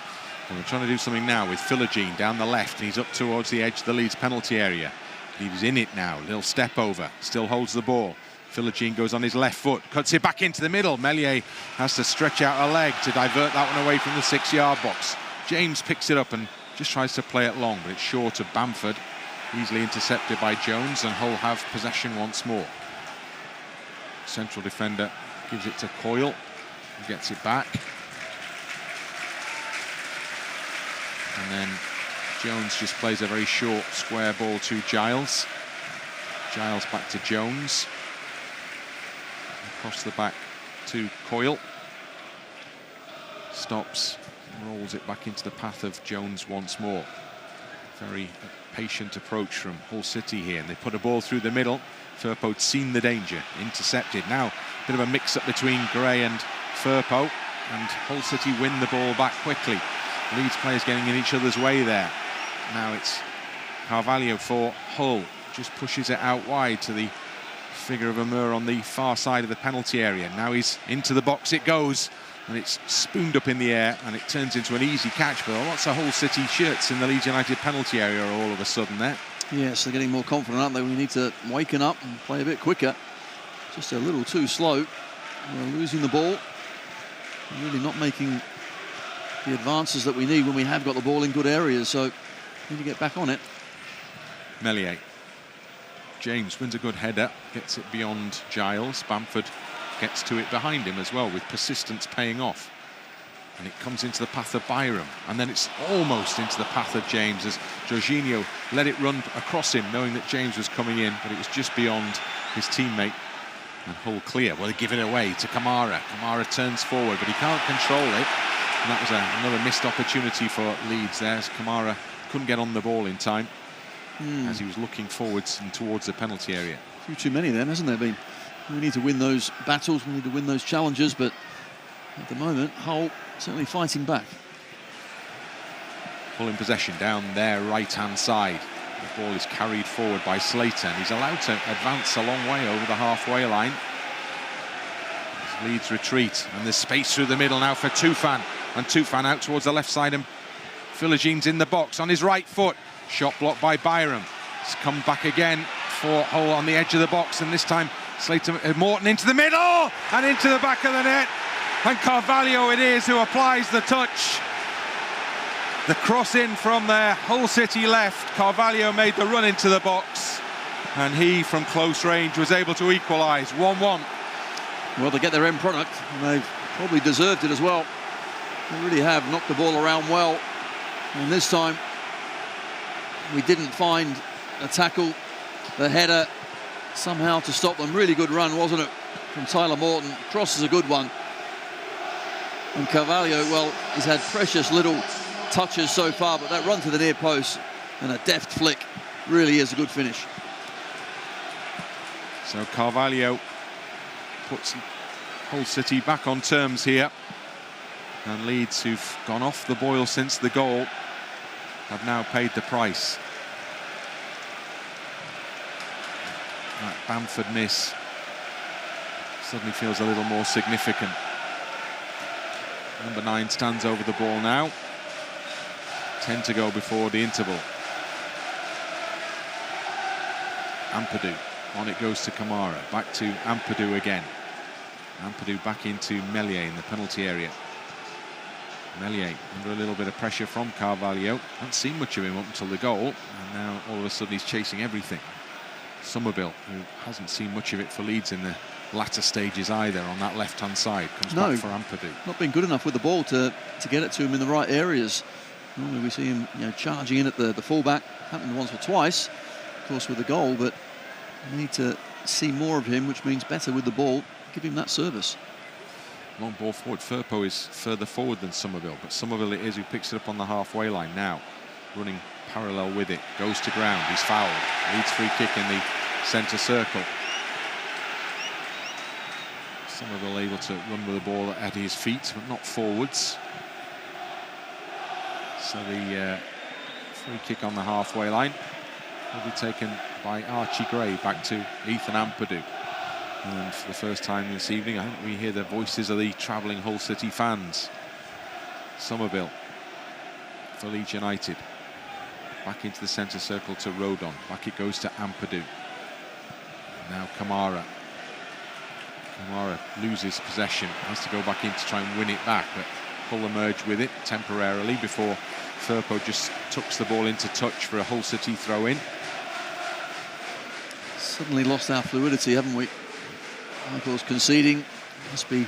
Well, we're trying to do something now with Philogene down the left. He's up towards the edge of the Leeds penalty area. He's in it now. Little step over. Still holds the ball. Philogene goes on his left foot. Cuts it back into the middle. Meslier has to stretch out a leg to divert that one away from the 6-yard box. James picks it up and just tries to play it long, but it's short of Bamford. Easily intercepted by Jones, and Hull have possession once more. Central defender gives it to Coyle. He gets it back. And then Jones just plays a very short square ball to Giles. Giles back to Jones. Across the back to Coyle. Stops, rolls it back into the path of Jones once more. Very patient approach from Hull City here, and they put a ball through the middle. Firpo'd seen the danger, intercepted. Now a bit of a mix-up between Gray and Firpo, and Hull City win the ball back quickly. Leeds players getting in each other's way there. Now it's Carvalho for Hull, just pushes it out wide to the figure of Omur on the far side of the penalty area. Now he's into the box, it goes, and it's spooned up in the air, and it turns into an easy catch. But lots of Hull City shirts in the Leeds United penalty area all of a sudden there. Yes, they're getting more confident, aren't they? We need to waken up and play a bit quicker. Just a little too slow. We're losing the ball. We're really not making the advances that we need when we have got the ball in good areas. So we need to get back on it. Meslier. James wins a good header, gets it beyond Giles. Bamford gets to it behind him as well, with persistence paying off. And it comes into the path of Byram, and then it's almost into the path of James as Jorginho let it run across him, knowing that James was coming in, but it was just beyond his teammate. And Hull clear. Well, they give it away to Kamara. Kamara turns forward, but he can't control it. And that was another missed opportunity for Leeds there, as Kamara couldn't get on the ball in time as he was looking forwards and towards the penalty area. A few too many of them, hasn't there been? We need to win those battles, we need to win those challenges, but at the moment, Hull certainly fighting back. Hull in possession down their right-hand side. The ball is carried forward by Slater, and he's allowed to advance a long way over the halfway line. As Leeds retreat, and there's space through the middle now for Tufan, and Tufan out towards the left side, and Philogene's in the box on his right foot. Shot blocked by Byram. It's come back again for Hull on the edge of the box, and this time Slater, Morton into the middle and into the back of the net, and Carvalho it is who applies the touch. The cross in from their Hull City left. Carvalho made the run into the box, and he from close range was able to equalise 1-1. Well, they get their end product, and they've probably deserved it as well. They really have knocked the ball around well, and this time we didn't find a tackle, the header somehow to stop them. Really good run, wasn't it, from Tyler Morton. Cross is a good one. And Carvalho, well, he's had precious little touches so far, but that run to the near post and a deft flick really is a good finish. So Carvalho puts Hull City back on terms here. And Leeds, who've gone off the boil since the goal, have now paid the price. That Bamford miss suddenly feels a little more significant. Number 9 stands over the ball now. 10 to go before the interval. Ampadu, on it goes to Kamara, back to Ampadu again. Ampadu back into Meslier in the penalty area. Meslier under a little bit of pressure from Carvalho. Haven't seen much of him up until the goal, and now all of a sudden he's chasing everything. Summerville, who hasn't seen much of it for Leeds in the latter stages either, on that left-hand side, comes back for Ampadu. Not been good enough with the ball to get it to him in the right areas. Normally we see him, charging in at the fullback. Happened once or twice, of course, with the goal, but we need to see more of him, which means better with the ball. Give him that service. Long ball forward. Firpo is further forward than Summerville, but Summerville it is who picks it up on the halfway line now, running parallel with it, goes to ground, he's fouled. Leeds free kick in the centre circle. Summerville able to run with the ball at his feet, but not forwards. So the free kick on the halfway line will be taken by Archie Gray back to Ethan Ampadu. And for the first time this evening, I think we hear the voices of the travelling Hull City fans. Summerville for Leeds United. Back into the centre circle to Rodon. Back it goes to Ampadu. Now Kamara. Kamara loses possession, has to go back in to try and win it back, but Hull emerge with it temporarily before Firpo just tucks the ball into touch for a Hull City throw-in. Suddenly lost our fluidity, haven't we? Of course, conceding must be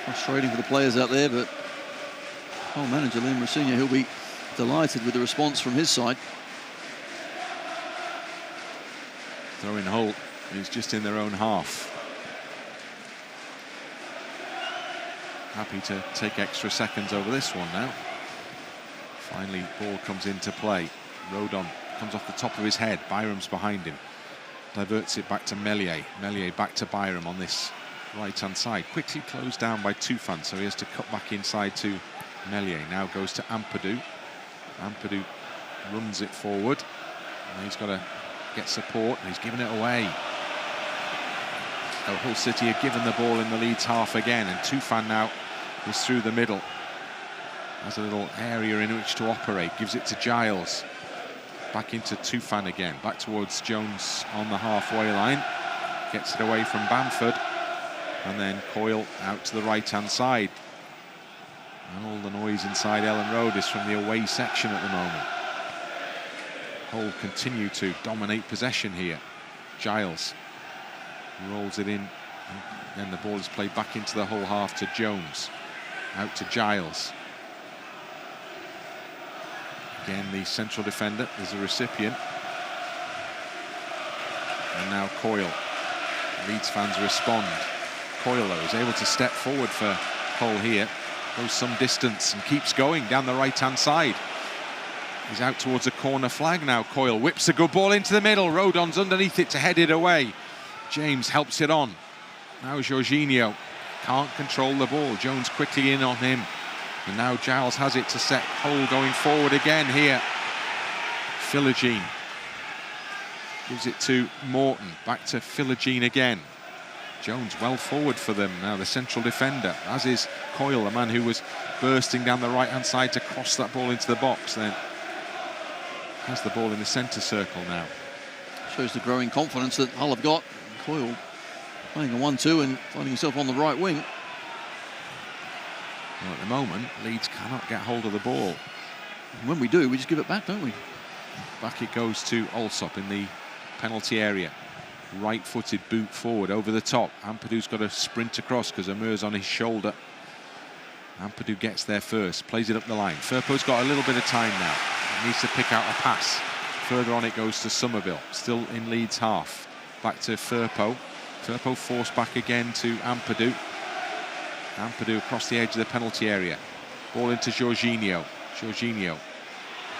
frustrating for the players out there, but Hull manager Liam Rossigno, he'll be delighted with the response from his side. Throw-in Hull is just in their own half. Happy to take extra seconds over this one now. Finally, ball comes into play. Rodon comes off the top of his head. Byram's behind him. Diverts it back to Meslier. Meslier back to Byram on this right-hand side. Quickly closed down by Tufan, so he has to cut back inside to Meslier. Now goes to Ampadu. Ampadu runs it forward. And he's got to get support, and he's given it away. So Hull City are given the ball in the Leeds half again, and Tufan now is through the middle. Has a little area in which to operate. Gives it to Giles. Back into Tufan again. Back towards Jones on the halfway line. Gets it away from Bamford. And then Coyle out to the right-hand side. And all the noise inside Elland Road is from the away section at the moment. Hull continue to dominate possession here. Giles rolls it in. And then the ball is played back into the Hull half to Jones. Out to Giles. Again, the central defender is the recipient. And now Coyle. Leeds fans respond. Coyle, though, is able to step forward for Hull here. Goes some distance and keeps going down the right-hand side. He's out towards a corner flag now. Coyle whips a good ball into the middle. Rodon's underneath it to head it away. James helps it on. Now Jorginho can't control the ball. Jones quickly in on him. And now Giles has it to set Hull going forward again here. Philogene gives it to Morton. Back to Philogene again. Jones well forward for them now, the central defender, as is Coyle, the man who was bursting down the right-hand side to cross that ball into the box. Then has the ball in the centre circle now. Shows the growing confidence that Hull have got. Coyle playing a 1-2 and finding himself on the right wing. Well, at the moment, Leeds cannot get hold of the ball. And when we do, we just give it back, don't we? Back it goes to Allsop in the penalty area. Right-footed boot forward over the top. Ampadu's got to sprint across because Omur's on his shoulder. Ampadu gets there first, plays it up the line. Firpo's got a little bit of time now. He needs to pick out a pass. Further on it goes to Summerville, still in Leeds half. Back to Firpo. Firpo forced back again to Ampadu. Ampadu across the edge of the penalty area. Ball into Jorginho. Jorginho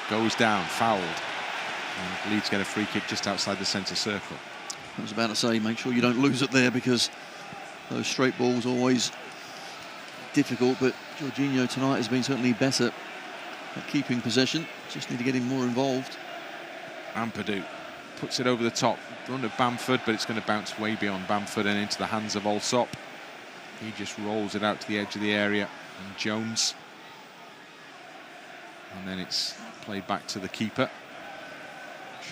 goes down, fouled. And Leeds get a free kick just outside the centre circle. I was about to say, make sure you don't lose it there, because those straight balls are always difficult, but Jorginho tonight has been certainly better at keeping possession. Just need to get him more involved. Ampadu puts it over the top. Run of Bamford, but it's going to bounce way beyond Bamford and into the hands of Allsop. He just rolls it out to the edge of the area. And Jones. And then it's played back to the keeper.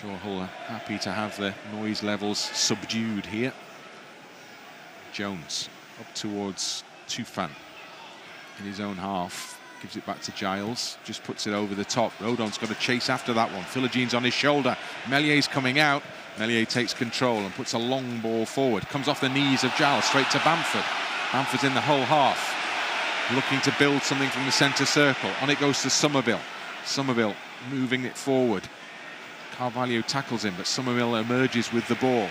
Sure, Hull are happy to have the noise levels subdued here. Jones up towards Tufan in his own half. Gives it back to Giles. Just puts it over the top. Rodon's got to chase after that one. Philogene's on his shoulder. Meslier's coming out. Meslier takes control and puts a long ball forward. Comes off the knees of Giles straight to Bamford. Bamford's in the whole half, looking to build something from the centre circle. On it goes to Summerville. Summerville moving it forward. Carvalho tackles him, but Summerville emerges with the ball.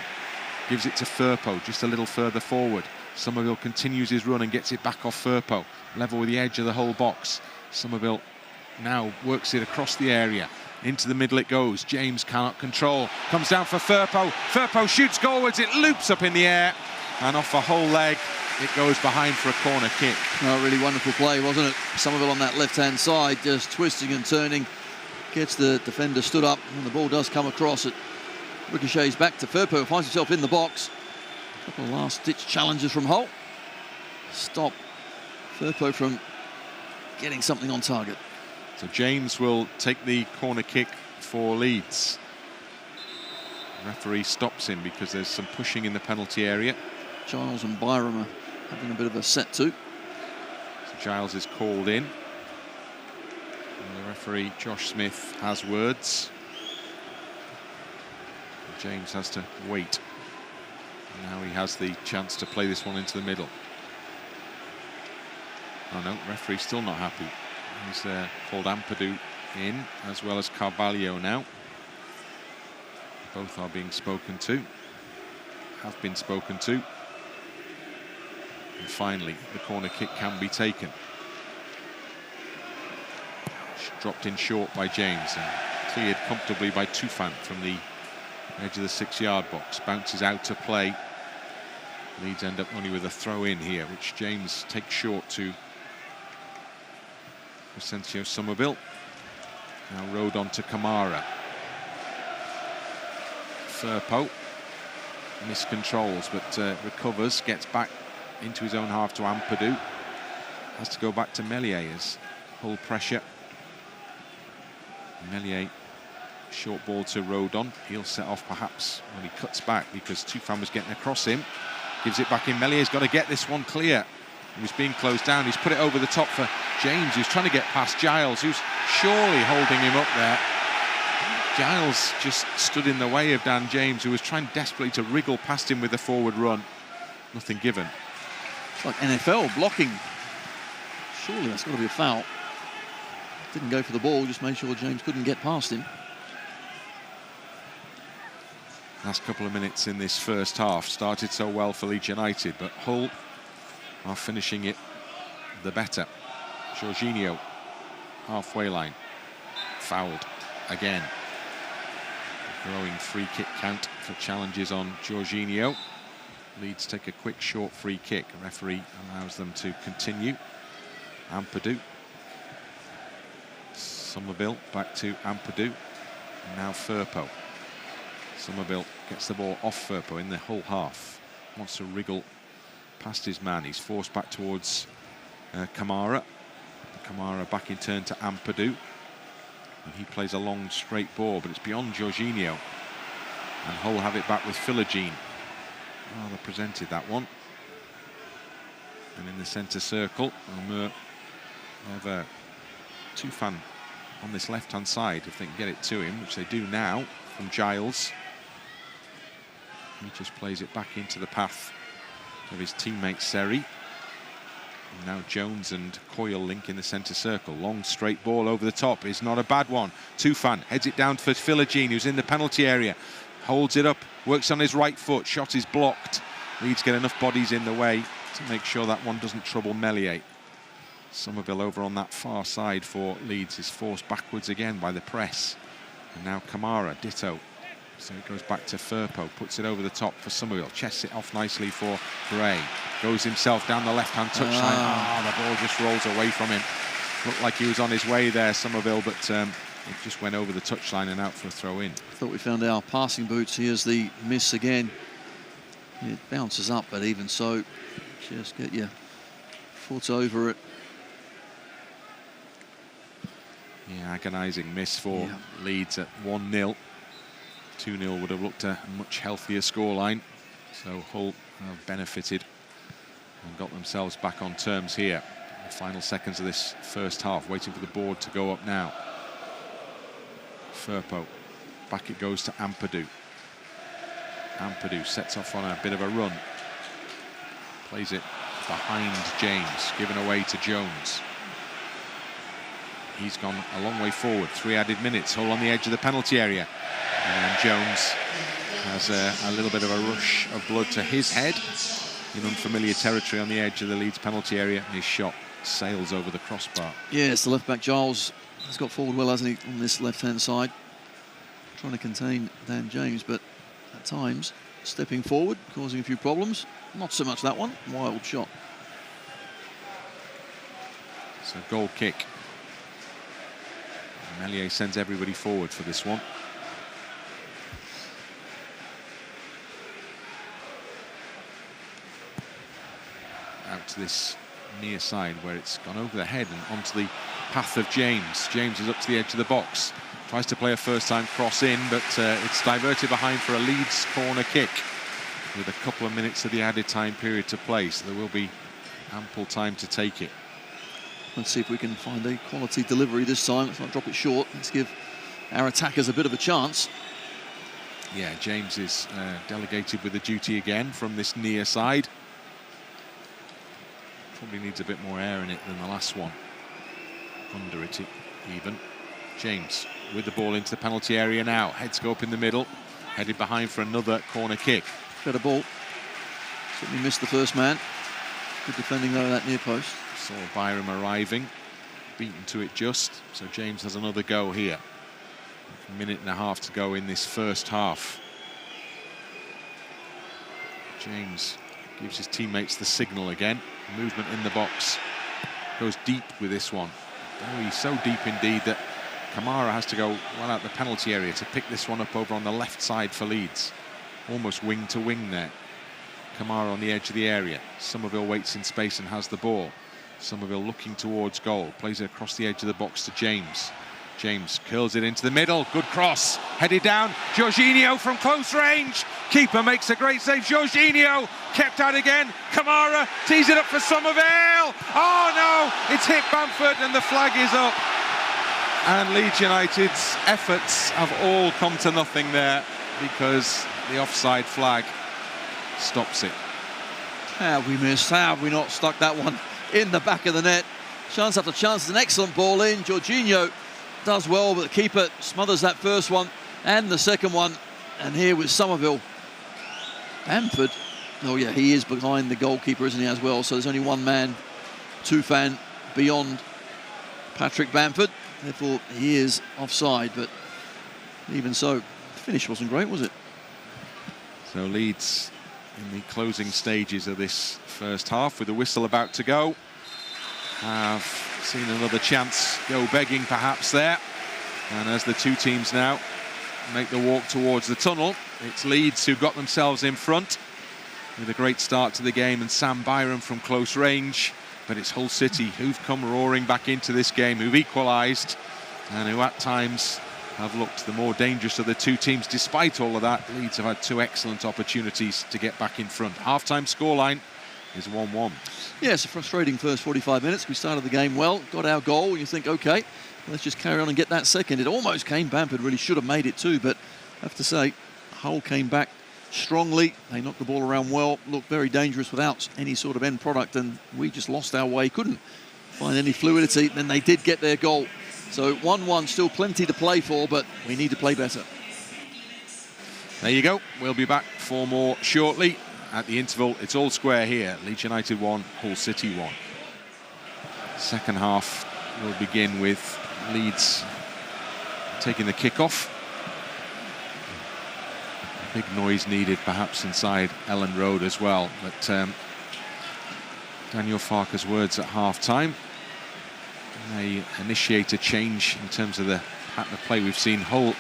Gives it to Firpo, just a little further forward. Summerville continues his run and gets it back off Firpo, level with the edge of the whole box. Summerville now works it across the area. Into the middle it goes. James cannot control. Comes down for Firpo. Firpo shoots goalwards. It loops up in the air. And off a whole leg, it goes behind for a corner kick. Oh, really wonderful play, wasn't it? Summerville on that left-hand side, just twisting and turning. Gets the defender stood up, and the ball does come across. It ricochets back to Firpo, finds himself in the box. A couple of last-ditch challenges from Hull. Stop Firpo from getting something on target. So James will take the corner kick for Leeds. The referee stops him because there's some pushing in the penalty area. Giles and Byram are having a bit of a set to. So Giles is called in. And the referee, Josh Smith, has words. And James has to wait. And now he has the chance to play this one into the middle. Oh no, referee's still not happy. He's called Ampadu in, as well as Carvalho now. Both are being spoken to. Have been spoken to. And finally, the corner kick can be taken. Dropped in short by James and cleared comfortably by Tufan from the edge of the 6-yard box. Bounces out to play. Leeds end up only with a throw in here, which James takes short to Asensio Summerville. Now Rodon to Kamara. Firpo miscontrols but recovers, gets back into his own half to Ampadu. Has to go back to Meslier as Hull pressure. Meslier, short ball to Rodon. He'll set off perhaps when he cuts back because Tufan was getting across him. Gives it back in. Mellier's got to get this one clear. He was being closed down. He's put it over the top for James, who's trying to get past Giles, who's surely holding him up there. Giles just stood in the way of Dan James, who was trying desperately to wriggle past him with the forward run. Nothing given. It's like NFL blocking. Surely that's got to be a foul. Didn't go for the ball, just made sure James couldn't get past him. Last couple of minutes in this first half started so well for Leeds United, but Hull are finishing it the better. Jorginho, halfway line, fouled again. Growing free kick count for challenges on Jorginho. Leeds take a quick short free kick. The referee allows them to continue. Ampadu. Summerville back to Ampadu. And now Firpo. Summerville gets the ball off Firpo in the Hull half. Wants to wriggle past his man. He's forced back towards Kamara. Kamara back in turn to Ampadu. And he plays a long straight ball, but it's beyond Jorginho. And Hull have it back with Philogene. Oh, they presented that one. And in the centre circle, Omur have Tufan on this left-hand side if they can get it to him, which they do now from Giles. He just plays it back into the path of his teammate Seri. And now Jones and Coyle link in the centre circle. Long straight ball over the top is not a bad one. Tufan heads it down for Philogene, who's in the penalty area. Holds it up, works on his right foot, shot is blocked. Leeds get enough bodies in the way to make sure that one doesn't trouble Meslier. Summerville over on that far side for Leeds is forced backwards again by the press. And now Kamara, ditto. So it goes back to Firpo, puts it over the top for Summerville, chests it off nicely for Piroe. Goes himself down the left-hand touchline. The ball just rolls away from him. Looked like he was on his way there, Summerville, but it just went over the touchline and out for a throw-in. Thought we found our passing boots. Here's the miss again. It bounces up, but even so, just get your foot over it. Yeah, agonising miss for Leeds at 1-0. 2-0 would have looked a much healthier scoreline. So Hull have benefited and got themselves back on terms here. The final seconds of this first half, waiting for the board to go up now. Firpo, back it goes to Ampadu. Ampadu sets off on a bit of a run. Plays it behind James, given away to Jones. He's gone a long way forward, 3 added minutes. Hull on the edge of the penalty area. And Jones has a little bit of a rush of blood to his head in unfamiliar territory on the edge of the Leeds penalty area. And his shot sails over the crossbar. Yes, the left-back Giles He's got forward well, hasn't he, on this left-hand side. Trying to contain Dan James, but at times stepping forward, causing a few problems. Not so much that one. Wild shot. It's a goal kick. Meslier sends everybody forward for this one. Out to this near side where it's gone over the head and onto the path of James. James is up to the edge of the box. Tries to play a first-time cross in, but it's diverted behind for a Leeds corner kick with a couple of minutes of the added time period to play, so there will be ample time to take it. Let's see if we can find a quality delivery this time. Let's not drop it short. Let's give our attackers a bit of a chance. Yeah, James is delegated with the duty again from this near side. Probably needs a bit more air in it than the last one. Under it even. James with the ball into the penalty area now. Heads go up in the middle. Headed behind for another corner kick. Better ball. Certainly missed the first man. Good defending though, that near post. Saw Byram arriving. Beaten to it just. So James has another go here. A minute and a half to go in this first half. James gives his teammates the signal again. Movement in the box. Goes deep with this one. Oh, he's so deep indeed that Kamara has to go well out the penalty area to pick this one up over on the left side for Leeds. Almost wing to wing there. Kamara on the edge of the area. Summerville waits in space and has the ball. Summerville looking towards goal. Plays it across the edge of the box to James. James curls it into the middle. Good cross. Headed down. Jorginho from close range. Keeper makes a great save. Jorginho kept out again. Kamara tees it up for Summerville. Oh no! It's hit Bamford and the flag is up. And Leeds United's efforts have all come to nothing there because the offside flag stops it. How have we missed? How have we not stuck that one in the back of the net? Chance after chance. It's an excellent ball in. Jorginho does well, but the keeper smothers that first one and the second one. And here with Summerville. Bamford, oh yeah, he is behind the goalkeeper, isn't he, as well? So there's only one man, Tufan, beyond Patrick Bamford. Therefore, he is offside, but even so, the finish wasn't great, was it? So Leeds in the closing stages of this first half with the whistle about to go. Have seen another chance go begging perhaps there. And as the two teams now make the walk towards the tunnel, it's Leeds who got themselves in front with a great start to the game and Sam Byram from close range. But it's Hull City who've come roaring back into this game, who've equalised and who at times have looked the more dangerous of the two teams. Despite all of that, Leeds have had two excellent opportunities to get back in front. Half-time scoreline is 1-1. Yeah, it's a frustrating first 45 minutes. We started the game well, got our goal, and you think, OK, let's just carry on and get that second. It almost came. Bamford really should have made it too, but I have to say, Hull came back strongly. They knocked the ball around well, looked very dangerous without any sort of end product, and we just lost our way, couldn't find any fluidity. Then they did get their goal. So 1-1, still plenty to play for, but we need to play better. There you go. We'll be back for more shortly. At the interval, it's all square here. Leeds United 1, Hull City 1. Second half will begin with Leeds taking the kick-off. Big noise needed perhaps inside Elland Road as well. But Daniel Farke's words at half-time. They initiate a change in terms of the pattern of play. We've seen Hull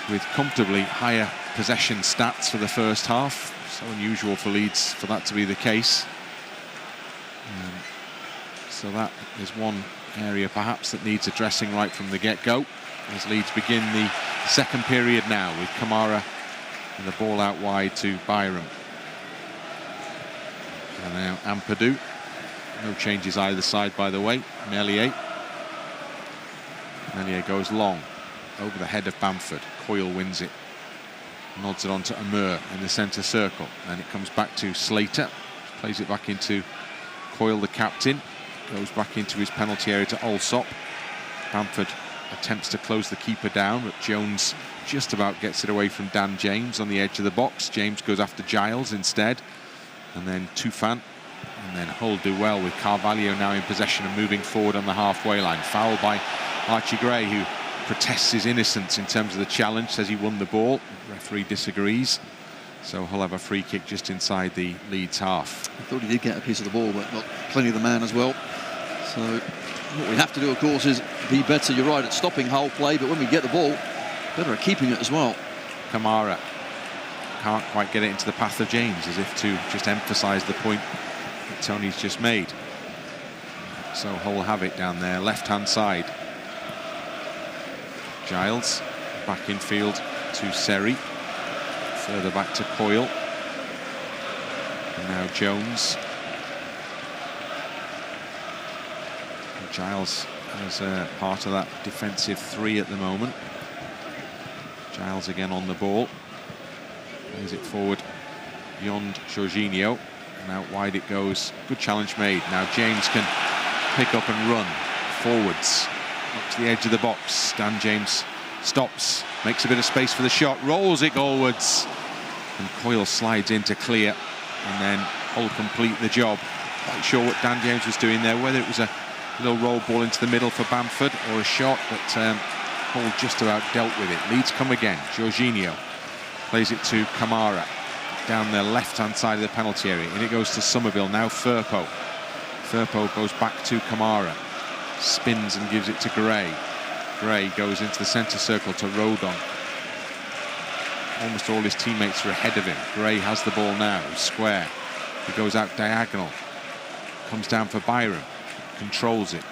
with comfortably higher possession stats for the first half. So unusual for Leeds for that to be the case. So that is one area perhaps that needs addressing right from the get-go as Leeds begin the second period now with Kamara and the ball out wide to Byram. And now Ampadu. No changes either side, by the way. Meslier goes long over the head of Bamford. Coyle wins it. Nods it on to Omur in the centre circle. And it comes back to Slater. Plays it back into Coyle, the captain. Goes back into his penalty area to Allsop. Bamford attempts to close the keeper down, but Jones just about gets it away from Dan James on the edge of the box. James goes after Giles instead. And then Tufan. And then Hull do well with Carvalho now in possession and moving forward on the halfway line. Foul by Archie Gray, who protests his innocence in terms of the challenge, says he won the ball. The referee disagrees. So he'll have a free kick just inside the Leeds half. I thought he did get a piece of the ball, but not plenty of the man as well. So what we have to do, of course, is be better, you're right, at stopping Hull play, but when we get the ball, better at keeping it as well. Kamara can't quite get it into the path of James, as if to just emphasise the point that Tony's just made. So Hull have it down there, left-hand side. Giles back in field to Seri. Further back to Coyle. And now Jones. And Giles as part of that defensive three at the moment. Giles again on the ball. Plays it forward beyond Jorginho. And out wide it goes. Good challenge made. Now James can pick up and run forwards up to the edge of the box. Dan James stops, makes a bit of space for the shot, rolls it goalwards, and Coyle slides in to clear, and then Hull complete the job. Not sure what Dan James was doing there, whether it was a little roll ball into the middle for Bamford or a shot, but Hull just about dealt with it. Leeds come again. Jorginho plays it to Kamara down the left-hand side of the penalty area, and it goes to Summerville. Now Firpo. Firpo goes back to Kamara, spins and gives it to Gray. Gray goes into the centre circle to Rodon. Almost all his teammates are ahead of him. Gray has the ball now, square. He goes out diagonal. Comes down for Byram. Controls it.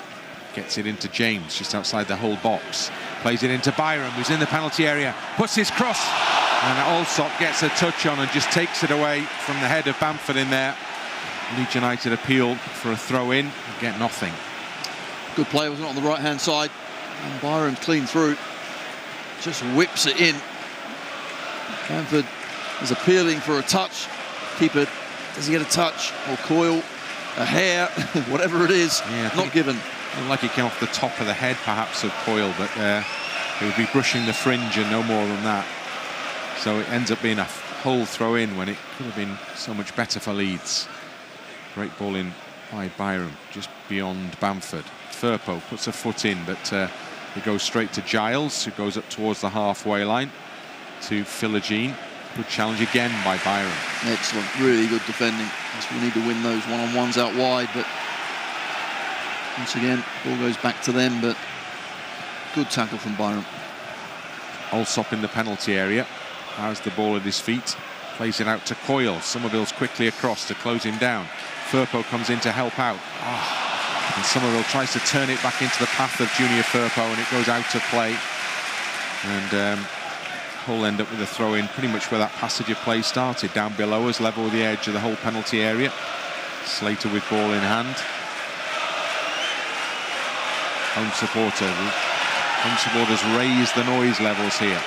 Gets it into James, just outside the whole box. Plays it into Byram, who's in the penalty area. Puts his cross. And Allsop gets a touch on and just takes it away from the head of Bamford in there. Leeds United appeal for a throw-in. Get nothing. Good play, wasn't it, on the right-hand side. And Byram clean through. Just whips it in. Bamford is appealing for a touch. Keeper, does he get a touch? Or Coyle, a hair, whatever it is, yeah, not given. Looked like it came off the top of the head, perhaps, of Coyle, but he would be brushing the fringe and no more than that. So it ends up being a Hull throw-in when it could have been so much better for Leeds. Great ball in by Byram, just beyond Bamford. Firpo puts a foot in, but it goes straight to Giles, who goes up towards the halfway line, to Philogene. Good challenge again by Byram. Excellent, really good defending. We need to win those one-on-ones out wide, but once again, ball goes back to them, but good tackle from Byram. Allsop in the penalty area, has the ball at his feet, plays it out to Coyle. Summerville's quickly across to close him down. Firpo comes in to help out. And Summerville tries to turn it back into the path of Junior Firpo, and it goes out of play. And Hull end up with a throw-in pretty much where that passage of play started, down below us, level with the edge of the whole penalty area. Slater with ball in hand. Home supporters raise the noise levels here.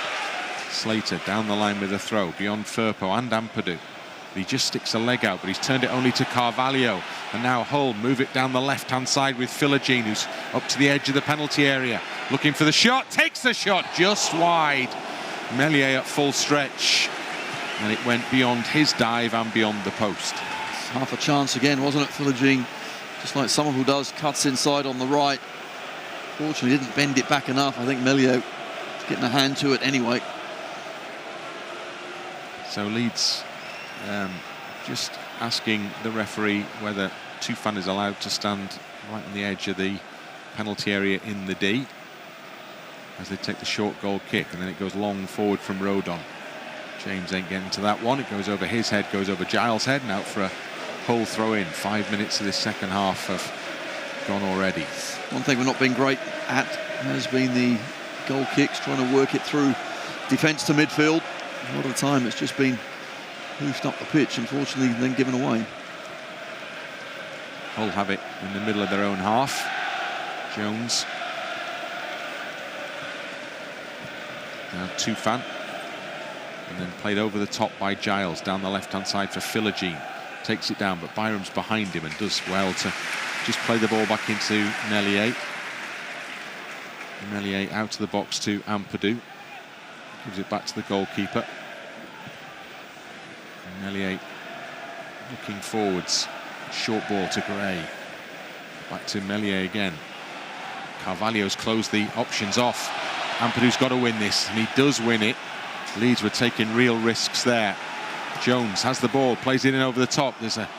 Slater down the line with a throw beyond Firpo and Ampadu. He just sticks a leg out, but he's turned it only to Carvalho. And now Hull move it down the left-hand side with Philogene, who's up to the edge of the penalty area. Looking for the shot, takes the shot just wide. Meslier at full stretch. And it went beyond his dive and beyond the post. Half a chance again, wasn't it, Philogene? Just like Summerville does, cuts inside on the right. Fortunately, didn't bend it back enough. I think Meslier getting a hand to it anyway. So Leeds just asking the referee whether Tufan is allowed to stand right on the edge of the penalty area in the D as they take the short goal kick, and then it goes long forward from Rodon. James ain't getting to that one. It goes over his head, goes over Giles' head, and out for a Hull throw-in. 5 minutes of this second half have gone already. One thing we've not been great at has been the goal kicks, trying to work it through defence to midfield. A lot of the time it's just been hoofed up the pitch, unfortunately, then given away. Hull have it in the middle of their own half. Jones. Now Tufan. And then played over the top by Giles, down the left-hand side for Philogene. Takes it down, but Byram's behind him and does well to just play the ball back into Meslier. Meslier out of the box to Ampadu. Gives it back to the goalkeeper. Meslier looking forwards. Short ball to Gray. Back to Meslier again. Carvalho's closed the options off. Ampadu's got to win this, and he does win it. Leeds were taking real risks there. Jones has the ball, plays it in over the top. There's a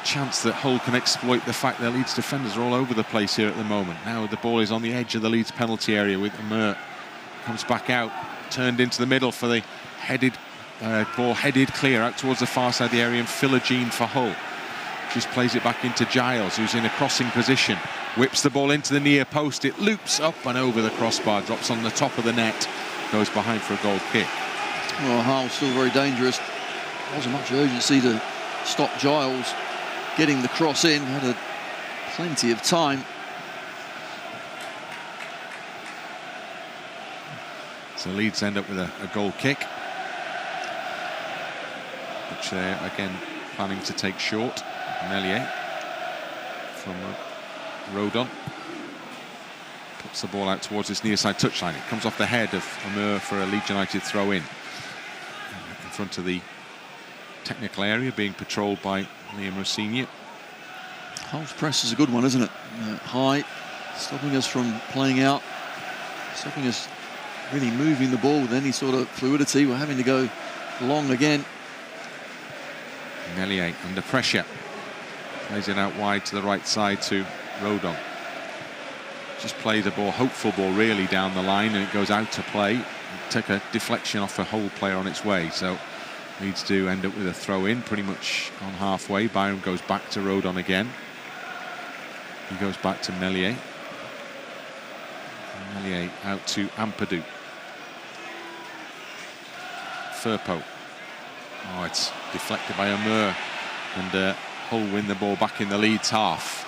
chance that Hull can exploit the fact that Leeds defenders are all over the place here at the moment. Now the ball is on the edge of the Leeds penalty area with Omur. Comes back out, turned into the middle for the headed ball, headed clear out towards the far side of the area, and Philogene for Hull. Just plays it back into Giles, who's in a crossing position. Whips the ball into the near post. It loops up and over the crossbar, drops on the top of the net, goes behind for a goal kick. Well, Hull still very dangerous. Wasn't much urgency to stop Giles getting the cross in. Had plenty of time. So Leeds end up with a goal kick, which they're again planning to take short. Meslier from Rodon puts the ball out towards his near side touchline. It comes off the head of Omur for a Leeds United throw in front of the technical area, being patrolled by Liam Rossini. Hull's press is a good one, isn't it? High, stopping us from playing out, stopping us really moving the ball with any sort of fluidity. We're having to go long again. Meslier under pressure. Plays it out wide to the right side to Rodon. Just plays a ball, hopeful ball really down the line, and it goes out to play. Take a deflection off a Hull player on its way. So Leeds do end up with a throw in pretty much on halfway. Byram goes back to Rodon again. He goes back to Meslier. Meslier out to Ampadu. Firpo. Oh, it's deflected by Omur, and Hull win the ball back in the Leeds half.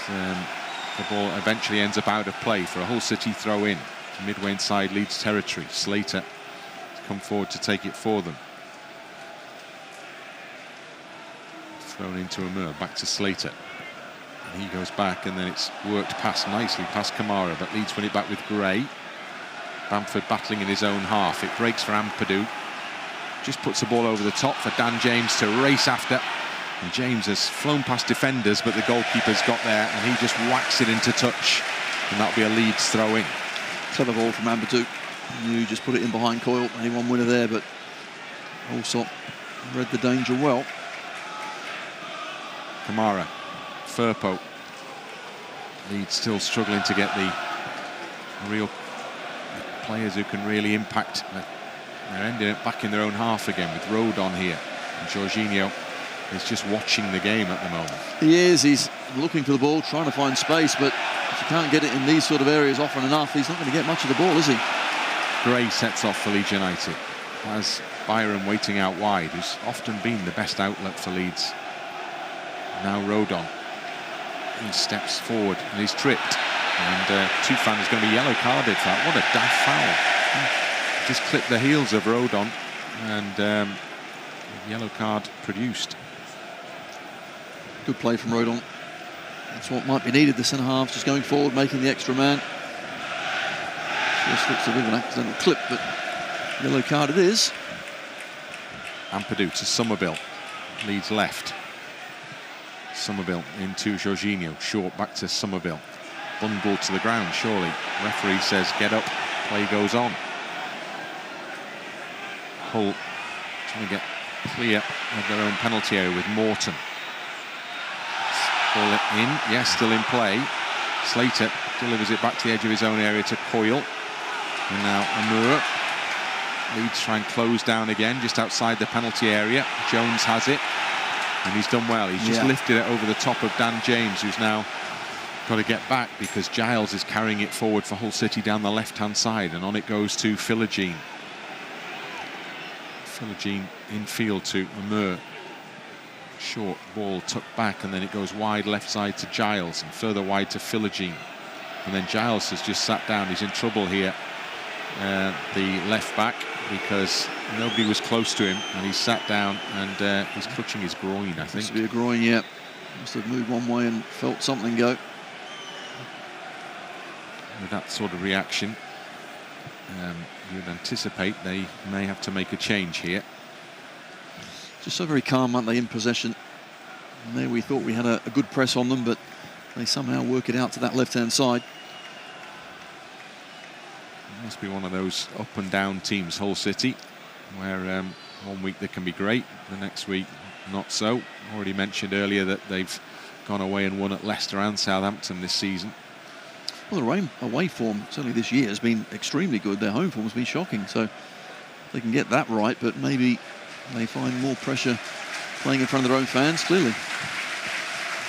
The ball eventually ends up out of play for a Hull City throw in. Midway inside Leeds territory. Slater has come forward to take it for them. Thrown into Omur, back to Slater. And he goes back, and then it's worked past nicely past Kamara, but Leeds win it back with Gray. Bamford battling in his own half. It breaks for Ampadu. Just puts the ball over the top for Dan James to race after. And James has flown past defenders, but the goalkeeper's got there, and he just whacks it into touch. And that'll be a Leeds throw in. Clever ball from Ampadu. You just put it in behind Coyle. Only one winner there, but Allsop read the danger well. Kamara, Firpo. Leeds still struggling to get the real players who can really impact. They're ending up back in their own half again with Rodon here. And Jorginho is just watching the game at the moment. He is. He's looking for the ball, trying to find space, but if you can't get it in these sort of areas often enough, he's not going to get much of the ball, is he? Gray sets off for Leeds United. Has Byram waiting out wide, who's often been the best outlet for Leeds. Now Rodon. He steps forward and he's tripped. And Tufan is going to be yellow carded for that. What a daft foul. Just clipped the heels of Rodon, and yellow card produced. Good play from Rodon. That's what might be needed, the centre half, just going forward, making the extra man. Just looks a bit of an accidental clip, but yellow card it is. Ampadu to Summerville. Leeds left. Summerville into Jorginho. Short back to Summerville. Bundled to the ground, surely. Referee says get up. Play goes on. Hull trying to get clear of their own penalty area with Morton. Ball in, yes, still in play. Slater delivers it back to the edge of his own area to Coyle. And now Omur. Leeds try and close down again, just outside the penalty area. Jones has it, and he's done well. He's just lifted it over the top of Dan James, who's now got to get back because Giles is carrying it forward for Hull City down the left-hand side, and on it goes to Philogene. Philogene infield to Omur. Short ball tucked back, and then it goes wide left side to Giles and further wide to Philogene. And then Giles has just sat down. He's in trouble here, the left back, because nobody was close to him, and he sat down and he's clutching his groin, I think. Must be a groin, yeah. Must have moved one way and felt something go. With that sort of reaction, you'd anticipate they may have to make a change here. Just so very calm, aren't they, in possession? And there we thought we had a good press on them, but they somehow work it out to that left-hand side. Must be one of those up and down teams, Hull City, where one week they can be great, the next week not so. Already mentioned earlier that they've gone away and won at Leicester and Southampton this season. Well, their away form, certainly this year, has been extremely good. Their home form has been shocking, so they can get that right, but maybe they find more pressure playing in front of their own fans, clearly.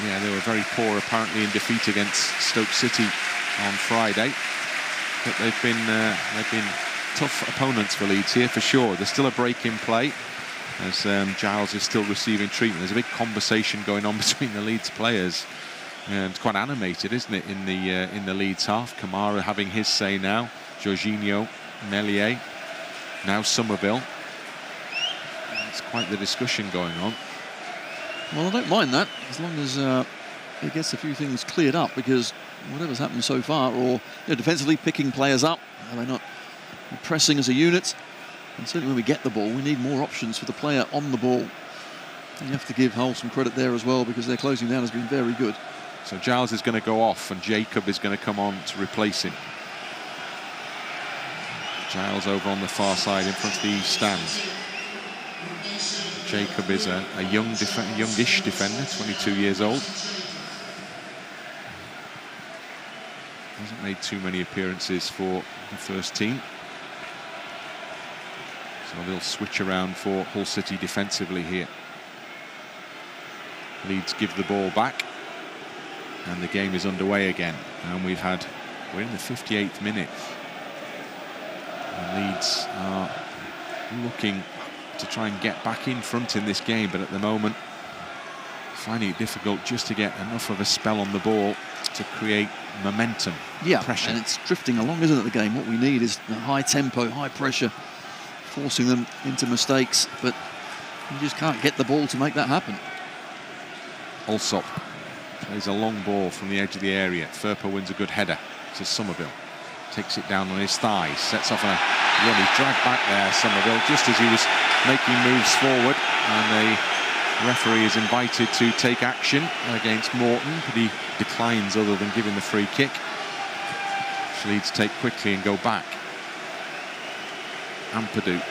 Yeah, they were very poor, apparently, in defeat against Stoke City on Friday. But they've been tough opponents for Leeds here, for sure. There's still a break in play, as Giles is still receiving treatment. There's a big conversation going on between the Leeds players. It's quite animated, isn't it, in the Leeds half? Kamara having his say now. Jorginho, Meslier, now Summerville. It's quite the discussion going on. Well, I don't mind that, as long as it gets a few things cleared up, because whatever's happened so far, or defensively picking players up, are they not pressing as a unit? And certainly when we get the ball, we need more options for the player on the ball. And you have to give Hull some credit there as well, because their closing down has been very good. So Giles is going to go off, and Jacob is going to come on to replace him. Giles over on the far side in front of the stand. Jacob is a youngish defender, 22 years old. Hasn't made too many appearances for the first team. So they'll switch around for Hull City defensively here. Leeds give the ball back, and the game is underway again. And we're in the 58th minute. And Leeds are looking to try and get back in front in this game, but at the moment finding it difficult just to get enough of a spell on the ball to create momentum, pressure. And it's drifting along, isn't it, the game? What we need is a high tempo, high pressure, forcing them into mistakes, but you just can't get the ball to make that happen. Allsop plays a long ball from the edge of the area. Firpo wins a good header to Summerville. Takes it down on his thighs, sets off a run. He's dragged back there, Summerville, just as he was making moves forward, and the referee is invited to take action against Morton, but he declines other than giving the free kick. Leeds take quickly and go back. Ampadu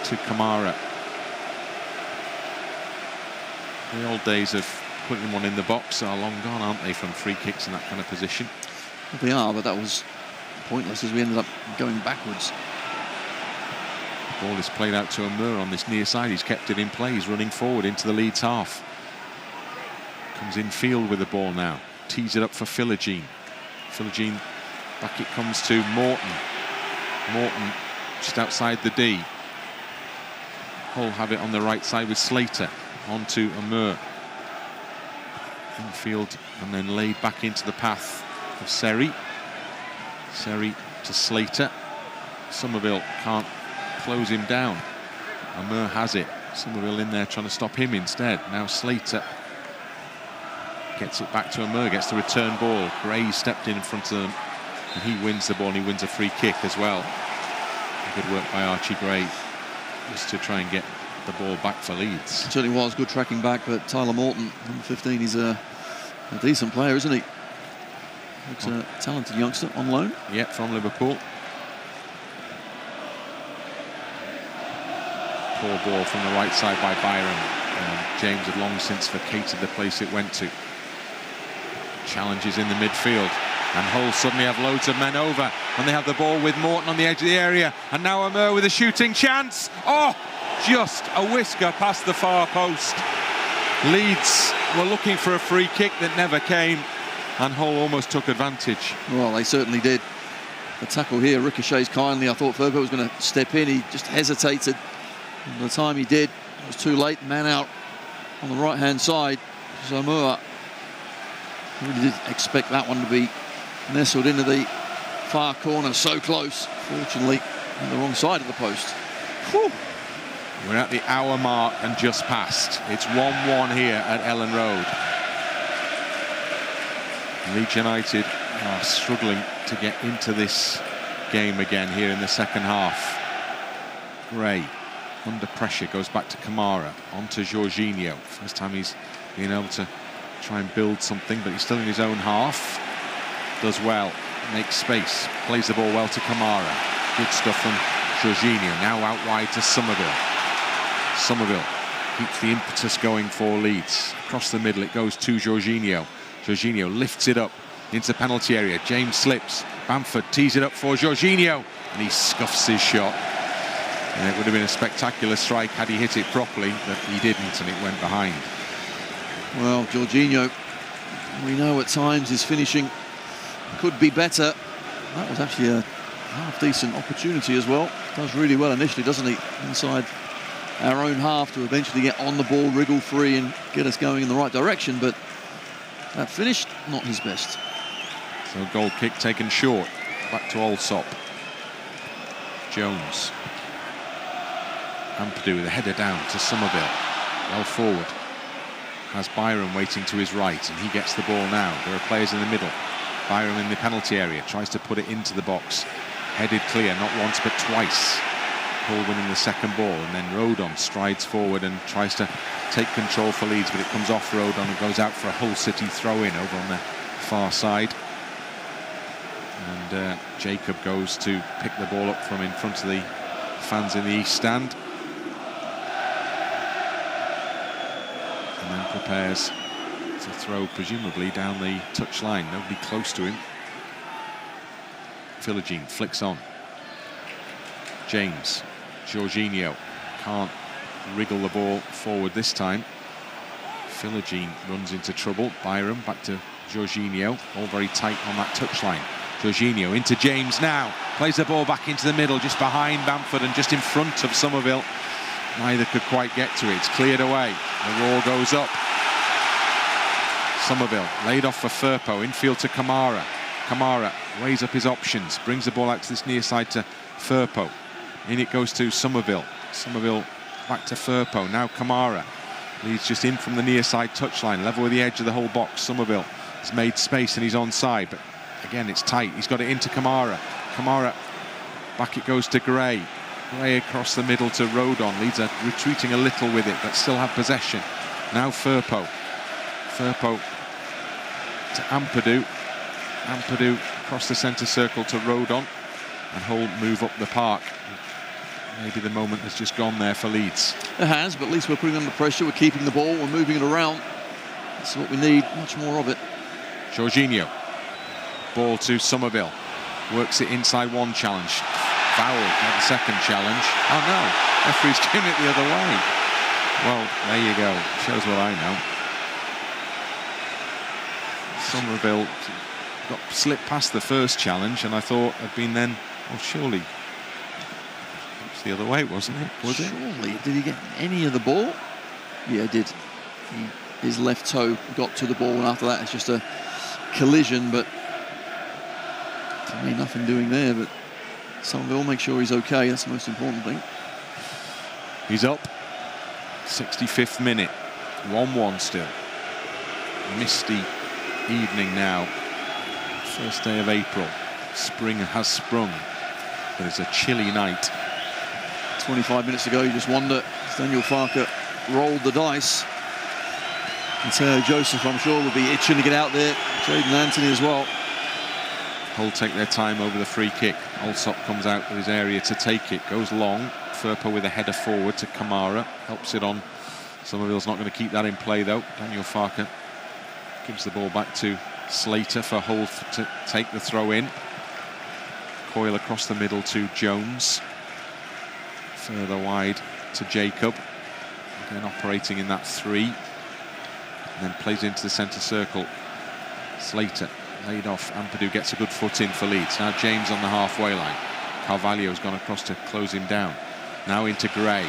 to Kamara. The old days of putting one in the box are long gone, aren't they, from free kicks in that kind of position? Well, they are, but that was pointless as we ended up going backwards. The ball is played out to Omur on this near side. He's kept it in play. He's running forward into the Leeds half. Comes in field with the ball now. Tees it up for Philogene. Philogene, back it comes to Morton. Morton just outside the D. Hull have it on the right side with Slater. On to Omur. Infield and then laid back into the path of Seri. Seri to Slater. Summerville can't close him down. Omur has it. Summerville in there trying to stop him instead. Now Slater gets it back to Omur, gets the return ball. Gray stepped in front of them, and he wins the ball, and he wins a free kick as well. Good work by Archie Gray just to try and get the ball back for Leeds. It certainly was good tracking back, but Tyler Morton, number 15, he's a decent player, isn't he? Looks a talented youngster on loan. Yeah, from Liverpool. Poor ball from the right side by Byram. James had long since vacated the place it went to. Challenges in the midfield, and Hull suddenly have loads of men over, and they have the ball with Morton on the edge of the area, and now Omur with a shooting chance. Oh, just a whisker past the far post. Leeds were looking for a free kick that never came, and Hull almost took advantage. Well, they certainly did. The tackle here ricochets kindly. I thought Firpo was going to step in. He just hesitated. And by the time he did, it was too late. Man out on the right-hand side. Omur really did expect that one to be nestled into the far corner. So close. Fortunately, on the wrong side of the post. Whew. We're at the hour mark and just past. It's 1-1 here at Elland Road. Leeds United are struggling to get into this game again here in the second half. Gray, under pressure, goes back to Kamara, on to Jorginho. First time he's been able to try and build something, but he's still in his own half. Does well. makes space, plays the ball well to Kamara. Good stuff from Jorginho. Now out wide to Summerville. Summerville keeps the impetus going for Leeds. Across the middle it goes to Jorginho. Jorginho lifts it up into the penalty area. James slips. Bamford tees it up for Jorginho, and he scuffs his shot. And it would have been a spectacular strike had he hit it properly, but he didn't, and it went behind. Well, Jorginho, we know at times his finishing could be better. That was actually a half-decent opportunity as well. Does really well initially, doesn't he? Inside our own half to eventually get on the ball, wriggle free and get us going in the right direction, but that finish, not his best. So goal kick taken short. Back to Allsop. Jones. Ampadu with a header down to Summerville. Well forward. Has Byram waiting to his right, and he gets the ball now. There are players in the middle. Byram in the penalty area, tries to put it into the box. Headed clear, not once but twice. Coyle winning the second ball, and then Rodon strides forward and tries to take control for Leeds, but it comes off Rodon and goes out for a Hull City throw-in over on the far side. And Jacob goes to pick the ball up from in front of the fans in the East Stand. And then prepares to throw, presumably, down the touchline. Nobody close to him. Philogene flicks on. James. Jorginho can't wriggle the ball forward this time. Philogene runs into trouble. Byram back to Jorginho. All very tight on that touchline. Jorginho into James now. Plays the ball back into the middle, just behind Bamford and just in front of Summerville. Neither could quite get to it. It's cleared away. The roar goes up. Summerville laid off for Firpo. Infield to Kamara. Kamara weighs up his options. Brings the ball out to this near side to Firpo. In it goes to Summerville. Summerville back to Firpo. Now Kamara. Leeds just in from the near side touchline. Level with the edge of the whole box. Summerville has made space and he's onside. But again, it's tight. He's got it into Kamara. Kamara. Back it goes to Gray. Gray across the middle to Rodon. Leeds are retreating a little with it, but still have possession. Now Firpo. Firpo to Ampadu. Ampadu across the centre circle to Rodon. And Hull move up the park. Maybe the moment has just gone there for Leeds. It has, but at least we're putting under pressure. We're keeping the ball. We're moving it around. That's what we need. Much more of it. Jorginho. Ball to Summerville. Works it inside one challenge. Foul at the second challenge. Oh no, referee's giving it the other way. Well, there you go. Shows what I know. Summerville got slipped past the first challenge, and I thought had been then, well, surely it's the other way, wasn't it? Was it? Surely. Did he get any of the ball? Yeah, he did. His left toe got to the ball, and after that it's just a collision, but to me nothing doing there. But Summerville, make sure he's okay. That's the most important thing. He's up. 65th minute. 1-1 still. Misty evening now. First day of April. Spring has sprung, but it's a chilly night. 25 minutes ago, you just wonder, Daniel Farker rolled the dice. And Theo Joseph, I'm sure, will be itching to get out there. Jaden Anthony as well. Hull take their time over the free kick. Allsop comes out with his area to take it. Goes long. Firpo with a header forward to Kamara. Helps it on. Summerville's not going to keep that in play, though. Daniel Farker gives the ball back to Slater for Hull to take the throw in. Coyle across the middle to Jones. Further wide to Jacob. Again operating in that 3. And then plays into the centre circle. Slater laid off. Ampadu gets a good foot in for Leeds. Now James on the halfway line. Carvalho's gone across to close him down. Now into Gray.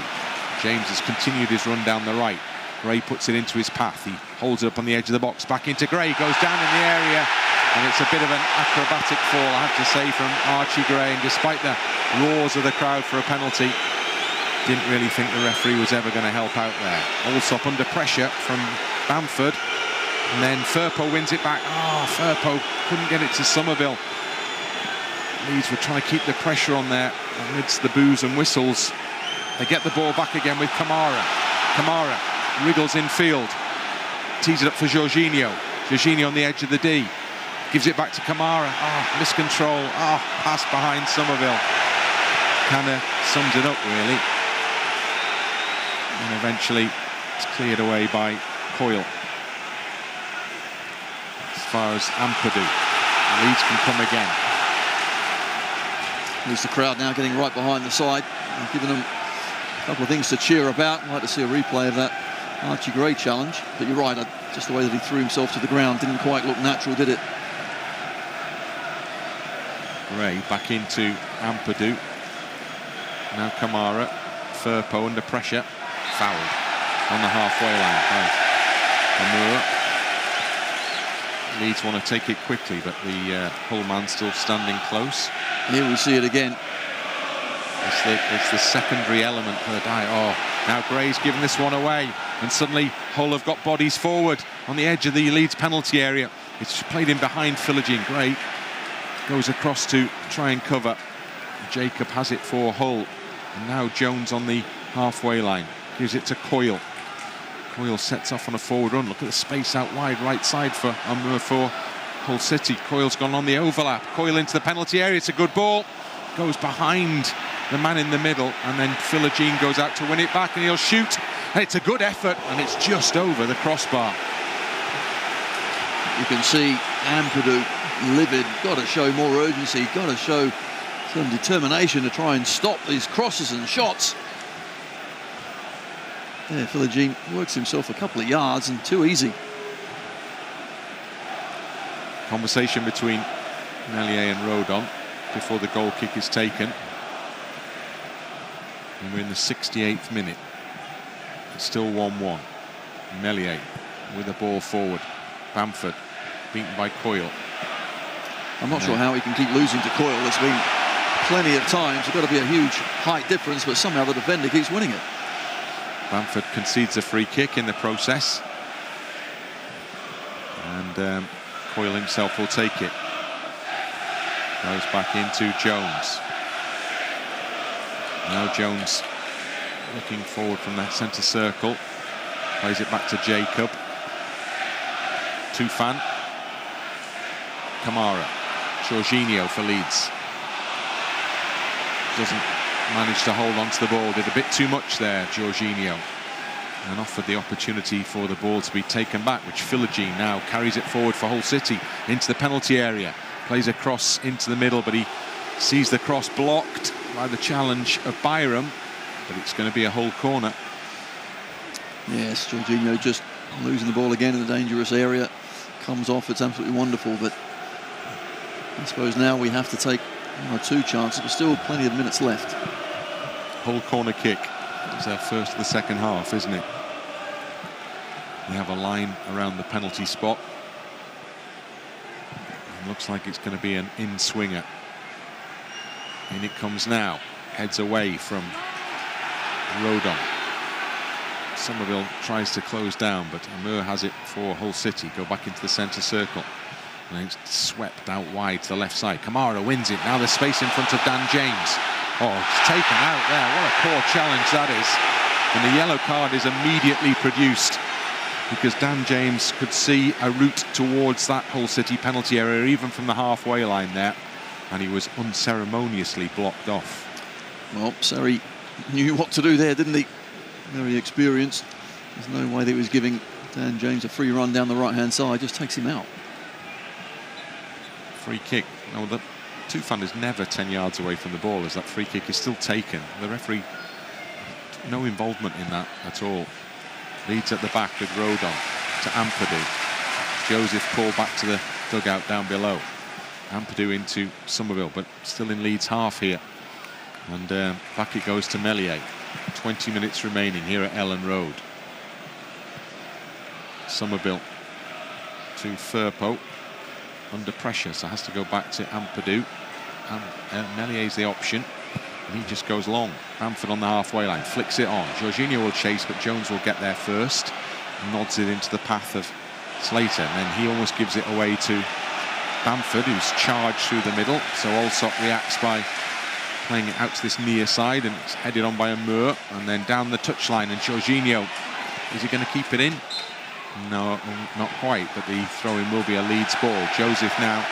James has continued his run down the right. Gray puts it into his path. He holds it up on the edge of the box. Back into Gray. Goes down in the area. And it's a bit of an acrobatic fall, I have to say, from Archie Gray. And despite the roars of the crowd for a penalty, didn't really think the referee was ever going to help out there. Allsop under pressure from Bamford. And then Firpo wins it back. Firpo couldn't get it to Summerville. Leeds were trying to keep the pressure on there amidst the boos and whistles. They get the ball back again with Kamara. Kamara wriggles in field. Tees it up for Jorginho. Jorginho on the edge of the D. Gives it back to Kamara. Miscontrol. Pass behind Summerville. Kind of sums it up, really. And eventually it's cleared away by Coyle. As far as Ampadu, Leeds can come again. There's the crowd now getting right behind the side and giving them a couple of things to cheer about. I'd like to see a replay of that Archie Gray challenge. But you're right, just the way that he threw himself to the ground didn't quite look natural, did it? Gray back into Ampadu. Now Kamara. Firpo under pressure. Fouled on the halfway line by Omur. Leeds want to take it quickly, but the Hull man still standing close. Here we see it again. It's the secondary element for the die. Now Gray's given this one away, and suddenly Hull have got bodies forward on the edge of the Leeds penalty area. It's played in behind Philogene. Gray goes across to try and cover. Jacob has it for Hull, and now Jones on the halfway line gives it to Coyle. Coyle sets off on a forward run. Look at the space out wide, right side for Omur for Hull City. Coyle's gone on the overlap. Coyle into the penalty area. It's a good ball. Goes behind the man in the middle, and then Philogene goes out to win it back, and he'll shoot. And it's a good effort, and it's just over the crossbar. You can see Ampadu livid. Got to show more urgency. Got to show some determination to try and stop these crosses and shots. Yeah, Philogene works himself a couple of yards and too easy. Conversation between Meslier and Rodon before the goal kick is taken. And we're in the 68th minute. It's still 1-1. Meslier with the ball forward. Bamford beaten by Coyle. I'm not sure how he can keep losing to Coyle. There's been plenty of times. There's got to be a huge height difference, but somehow the defender keeps winning it. Bamford concedes a free kick in the process, and Coyle himself will take it. Goes back into Jones. Now Jones looking forward from that centre circle. Plays it back to Jacob. Tufan. Kamara. Jorginho for Leeds. Doesn't manage to hold on to the ball. Did a bit too much there, Jorginho, and offered the opportunity for the ball to be taken back, which Philogene now carries it forward for Hull City into the penalty area. Plays a cross into the middle, but he sees the cross blocked by the challenge of Byram, but it's going to be a Hull corner. Yes, Jorginho just losing the ball again in the dangerous area. Comes off, it's absolutely wonderful, but I suppose now we have to take one or two chances, but still plenty of minutes left. Hull corner kick. It's our first of the second half, isn't it? We have a line around the penalty spot. It looks like it's going to be an in-swinger. In it comes now. Heads away from Rodon. Summerville tries to close down, but Omur has it for Hull City. Go back into the centre circle. And it's swept out wide to the left side. Kamara wins it. Now there's space in front of Dan James. It's taken out there. What a poor challenge that is. And the yellow card is immediately produced because Dan James could see a route towards that Hull City penalty area, even from the halfway line there, and he was unceremoniously blocked off. Well, Seri knew what to do there, didn't he? Very experienced. There's no way that he was giving Dan James a free run down the right-hand side. Just takes him out. Free kick. No, the Tufan is never 10 yards away from the ball as that free kick is still taken. The referee, no involvement in that at all. Leeds at the back with Rodon to Ampadu. Joseph called back to the dugout down below. Ampadu into Summerville, but still in Leeds half here. And back it goes to Meslier. 20 minutes remaining here at Elland Road. Summerville to Firpo. Under pressure, so has to go back to Ampadu. Meslier's the option, and he just goes long. Bamford on the halfway line, flicks it on. Jorginho will chase, but Jones will get there first. Nods it into the path of Slater, and then he almost gives it away to Bamford, who's charged through the middle. So Allsop reacts by playing it out to this near side, and it's headed on by Omur, and then down the touchline, and Jorginho, is he going to keep it in? No, not quite, but the throw-in will be a Leeds ball. Joseph now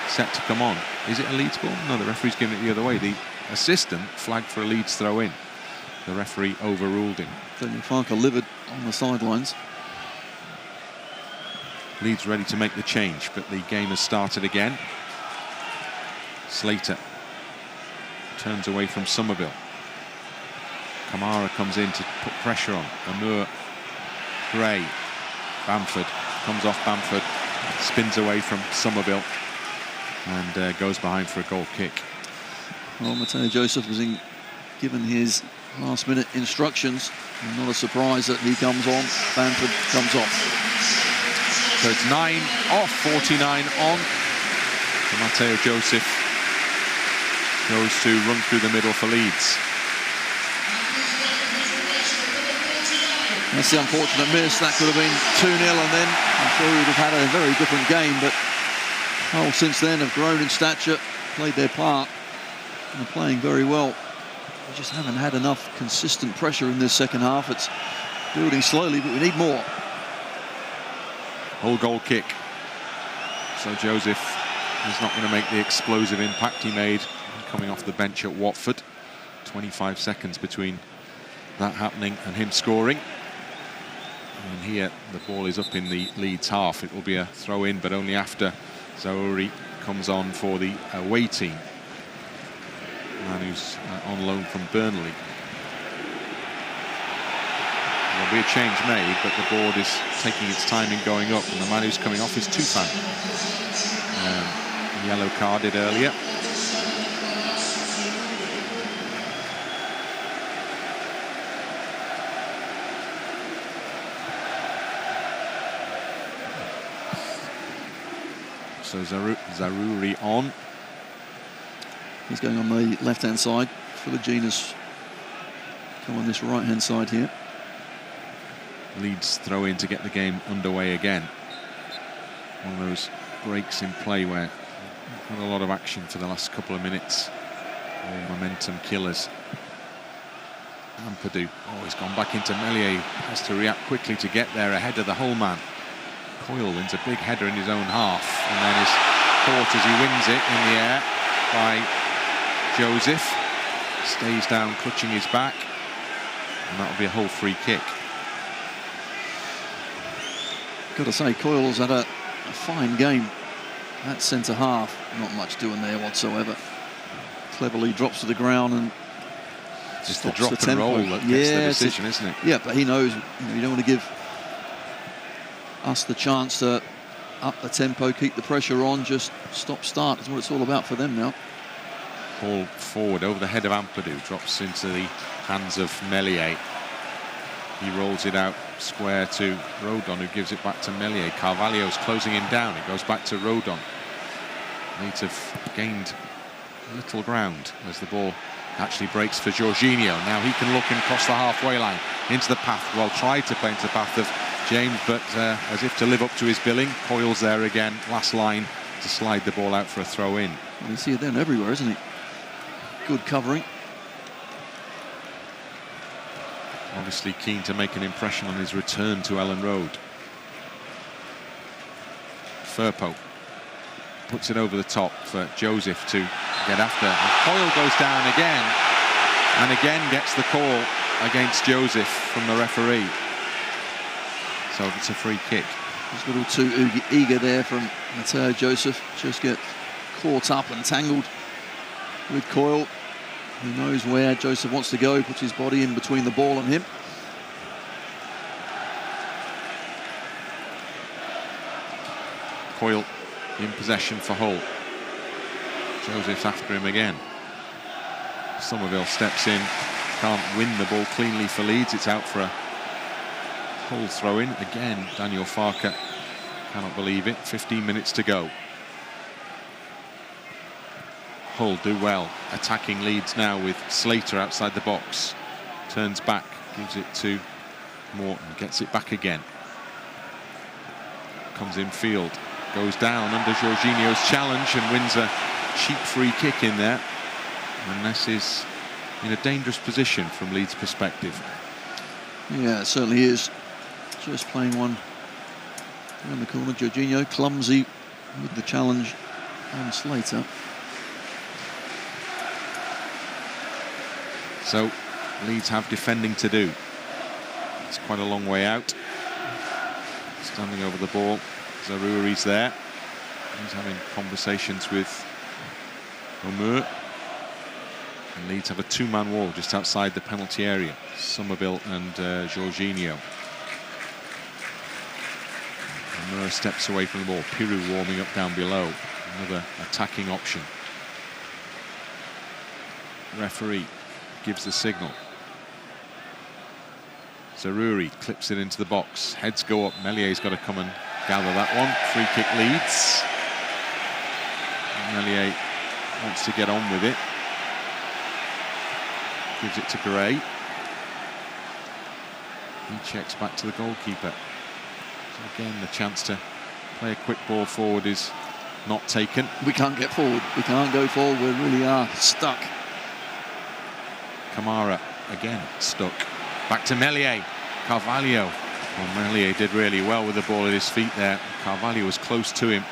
set to come on. Is it a Leeds ball? No, the referee's giving it the other way. The assistant flagged for a Leeds throw-in. The referee overruled him. Daniel Farker livid on the sidelines. Leeds ready to make the change, but the game has started again. Slater turns away from Summerville. Kamara comes in to put pressure on. Omur, Gray, Bamford comes off Bamford, spins away from Summerville and goes behind for a goal kick. Well, Mateo Joseph was given his last-minute instructions. Not a surprise that he comes on. Bamford comes off. So it's 9 off, 49 on. So Mateo Joseph goes to run through the middle for Leeds. That's the unfortunate miss. That could have been 2-0, and then I'm sure we'd have had a very different game. But Hull since then have grown in stature, played their part, and are playing very well. We just haven't had enough consistent pressure in this second half. It's building slowly, but we need more. Whole goal kick. So Joseph is not going to make the explosive impact he made coming off the bench at Watford. 25 seconds between that happening and him scoring. And here the ball is up in the Leeds half. It will be a throw in, but only after Zaroury comes on for the away team. Man who's on loan from Burnley. There'll be a change made, but the board is taking its time in going up, and the man who's coming off is Tufan. Yellow carded earlier. So Zaroury on. He's going on the left-hand side. Philogene has come on this right-hand side here. Leeds throw in to get the game underway again. One of those breaks in play where we've had a lot of action for the last couple of minutes. All momentum killers. Ampadu, he's gone back into Meslier. Has to react quickly to get there ahead of the Hull man. Coyle wins a big header in his own half, and then is caught as he wins it in the air by Joseph. Stays down, clutching his back, and that'll be a Hull free kick. Got to say, Coyle's had a fine game at centre half. Not much doing there whatsoever. Cleverly drops to the ground and just the drop and roll that gets the decision, isn't it? Yeah, but he knows you don't want to give us the chance to up the tempo, keep the pressure on, just stop-start. That's what it's all about for them now. Ball forward over the head of Ampadu, drops into the hands of Meslier. He rolls it out square to Rodon, who gives it back to Meslier. Carvalho's closing him down. It goes back to Rodon. Leeds have gained little ground as the ball actually breaks for Jorginho. Now he can look and cross the halfway line into the path. Well, tried to play into the path of James, but as if to live up to his billing, Coyle's there again, last line to slide the ball out for a throw in. Well, you see it then everywhere, isn't it? Good covering. Obviously keen to make an impression on his return to Elland Road. Firpo puts it over the top for Joseph to get after. And Coyle goes down again, and again gets the call against Joseph from the referee. So it's a free kick. He's a little too eager there from Mateo Joseph. Just get caught up and tangled with Coyle. He knows where Joseph wants to go, puts his body in between the ball and him. Coyle in possession for Hull. Joseph's after him again. Summerville steps in, can't win the ball cleanly for Leeds. It's out for a Hull throw-in. Again, Daniel Farker cannot believe it. 15 minutes to go. Hull do well attacking Leeds now with Slater outside the box. Turns back, gives it to Morton, gets it back again. Comes in field, goes down under Jorginho's challenge and wins a cheap free kick in there. And this is in a dangerous position from Leeds' perspective. Yeah, it certainly is. Just playing one Around the corner, Jorginho clumsy with the challenge on Slater. So Leeds have defending to do. It's quite a long way out. Standing over the ball, Zaroury's there. He's having conversations with Omur. And Leeds have a two-man wall just outside the penalty area. Summerville and Jorginho. Omur steps away from the ball. Piroe warming up down below. Another attacking option. Referee gives the signal. Zaroury clips it into the box. Heads go up. Meslier's got to come and gather that one. Free kick Leeds. Meslier wants to get on with it. Gives it to Gray. He checks back to the goalkeeper. So again, the chance to play a quick ball forward is not taken. We can't get forward. We can't go forward. We really are stuck. Kamara again stuck. Back to Meslier. Carvalho. Well, Meslier did really well with the ball at his feet there. Carvalho was close to him.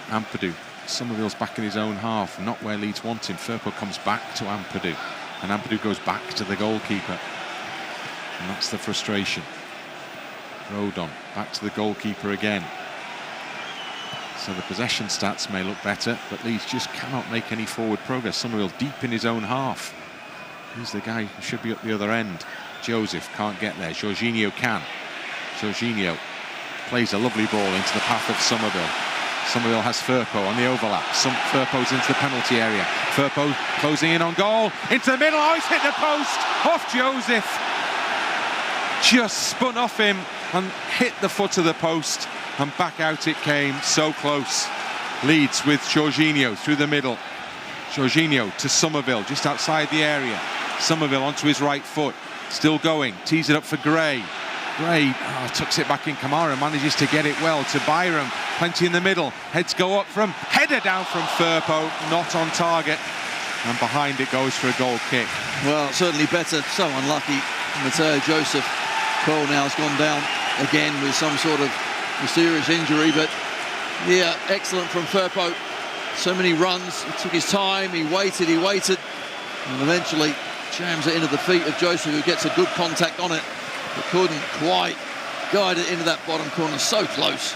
Ampadu. Summerville's back in his own half. Not where Leeds want him. Firpo comes back to Ampadu. And Ampadu goes back to the goalkeeper. And that's the frustration. Rodon back to the goalkeeper again. So the possession stats may look better, but Leeds just cannot make any forward progress. Summerville deep in his own half. He's the guy who should be up the other end. Joseph can't get there. Jorginho can. Jorginho plays a lovely ball into the path of Summerville. Summerville has Firpo on the overlap. Firpo's into the penalty area. Firpo closing in on goal. Into the middle. Oh, he's hit the post. Off Joseph. Just spun off him and hit the foot of the post. And back out it came. So close. Leeds with Jorginho through the middle. Jorginho to Summerville, just outside the area. Summerville onto his right foot. Still going. Tees it up for Gray. Gray tucks it back in. Kamara manages to get it well to Byram. Plenty in the middle. Heads go up from. Header down from Firpo. Not on target. And behind it goes for a goal kick. Well, certainly better. So unlucky. Matteo Joseph. Coyle now has gone down again with some sort of mysterious injury. But yeah, excellent from Firpo. So many runs. He took his time. He waited. And eventually jams it into the feet of Joseph, who gets a good contact on it, but couldn't quite guide it into that bottom corner. So close.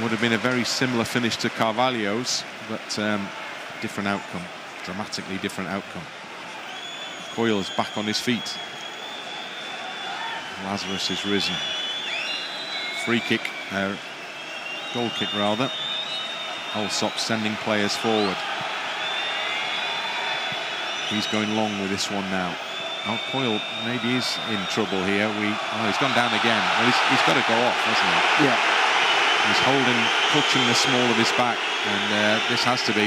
Would have been a very similar finish to Carvalho's, but different outcome. Dramatically different outcome. Coyle is back on his feet. Lazarus is risen. Free kick, goal kick rather. Allsop sending players forward. He's going long with this one now. Oh, Coyle maybe is in trouble here. He's gone down again. Well, he's got to go off, hasn't he? Yeah. He's clutching the small of his back, and this has to be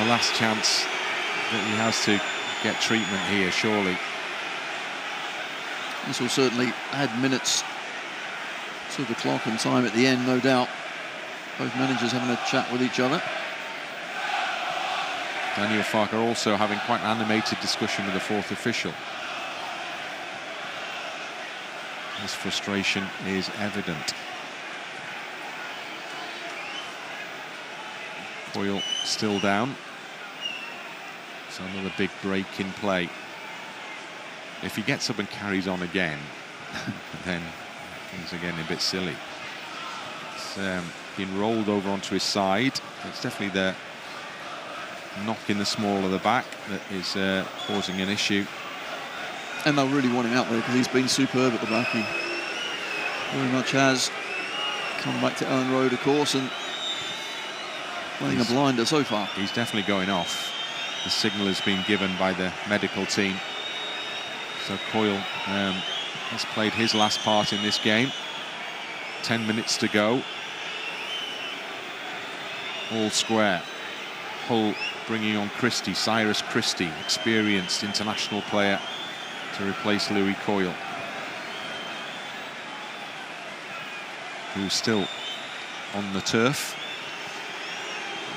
the last chance that he has to get treatment here, surely. This will certainly add minutes to the clock and time at the end, no doubt. Both managers having a chat with each other. Daniel Farker also having quite an animated discussion with the fourth official. His frustration is evident. Coyle still down. So another big break in play. If he gets up and carries on again, then things are getting a bit silly. It's been rolled over onto his side. It's definitely the knock in the small of the back that is causing an issue. And they'll really want him out there because he's been superb at the back. He very much has come back to Elland Road, of course, and playing a blinder so far. He's definitely going off. The signal has been given by the medical team. So Coyle has played his last part in this game. 10 minutes to go. All square. Hull bringing on Christie, Cyrus Christie, experienced international player, to replace Louis Coyle, who's still on the turf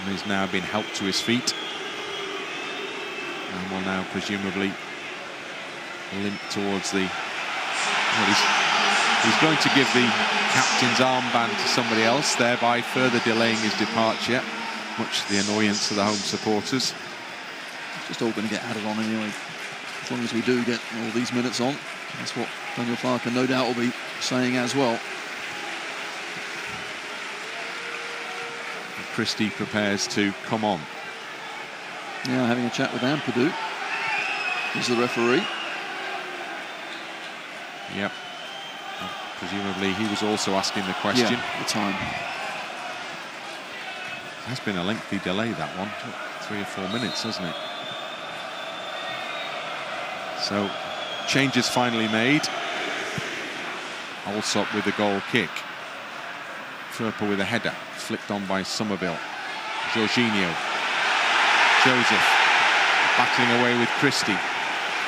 and has now been helped to his feet and will now presumably limp towards the... Well, He's going to give the captain's armband to somebody else, thereby further delaying his departure, much to the annoyance of the home supporters. It's just all going to get added on anyway. As long as we do get all these minutes on, that's what Daniel Farke no doubt will be saying as well. Christie prepares to come on. Now having a chat with Ampadu. He's the referee. Yep. Presumably he was also asking the question. Yeah, the time. It has been a lengthy delay, that one. 3 or 4 minutes, hasn't it? So, changes finally made. Allsop with the goal kick. Firpo with a header. Flicked on by Summerville. Jorginho. Joseph. Battling away with Christie.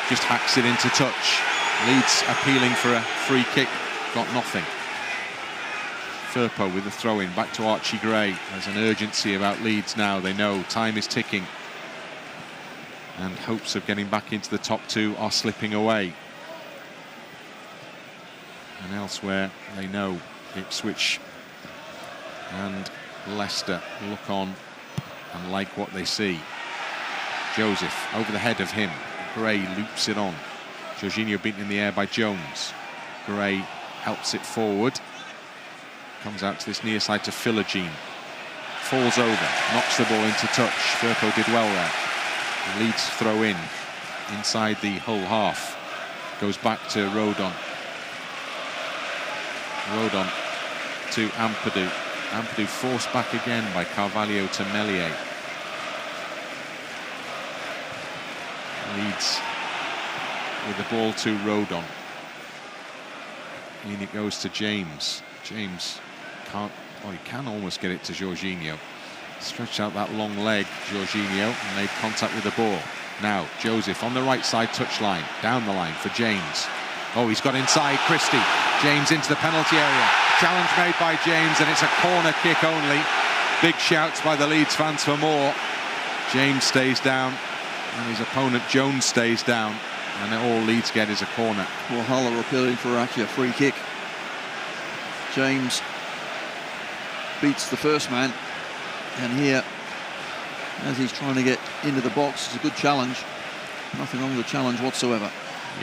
Just hacks it into touch. Leeds appealing for a free kick. Got nothing. Firpo with the throw-in. Back to Archie Gray. There's an urgency about Leeds now. They know time is ticking. And hopes of getting back into the top 2 are slipping away. And elsewhere, they know Ipswich and Leicester look on and like what they see. Joseph over the head of him. Gray loops it on. Jorginho beaten in the air by Jones. Gray helps it forward. Comes out to this near side to Philogene. Falls over, knocks the ball into touch. Firpo did well there. Leeds throw in inside the Hull half. Goes back to Rodon. Rodon to Ampadu. Ampadu forced back again by Carvalho to Meslier. Leeds with the ball to Rodon. And it goes to James. James can't, well, he can almost get it to Jorginho. Stretched out that long leg, Jorginho, and made contact with the ball. Now, Joseph on the right side touchline, down the line for James. Oh, he's got inside Christie. James into the penalty area. Challenge made by James, and it's a corner kick only. Big shouts by the Leeds fans for more. James stays down, and his opponent Jones stays down, and all Leeds get is a corner. Well, Hull are appealing for actually a free kick. James beats the first man, and here, as he's trying to get into the box, it's a good challenge. Nothing wrong with the challenge whatsoever.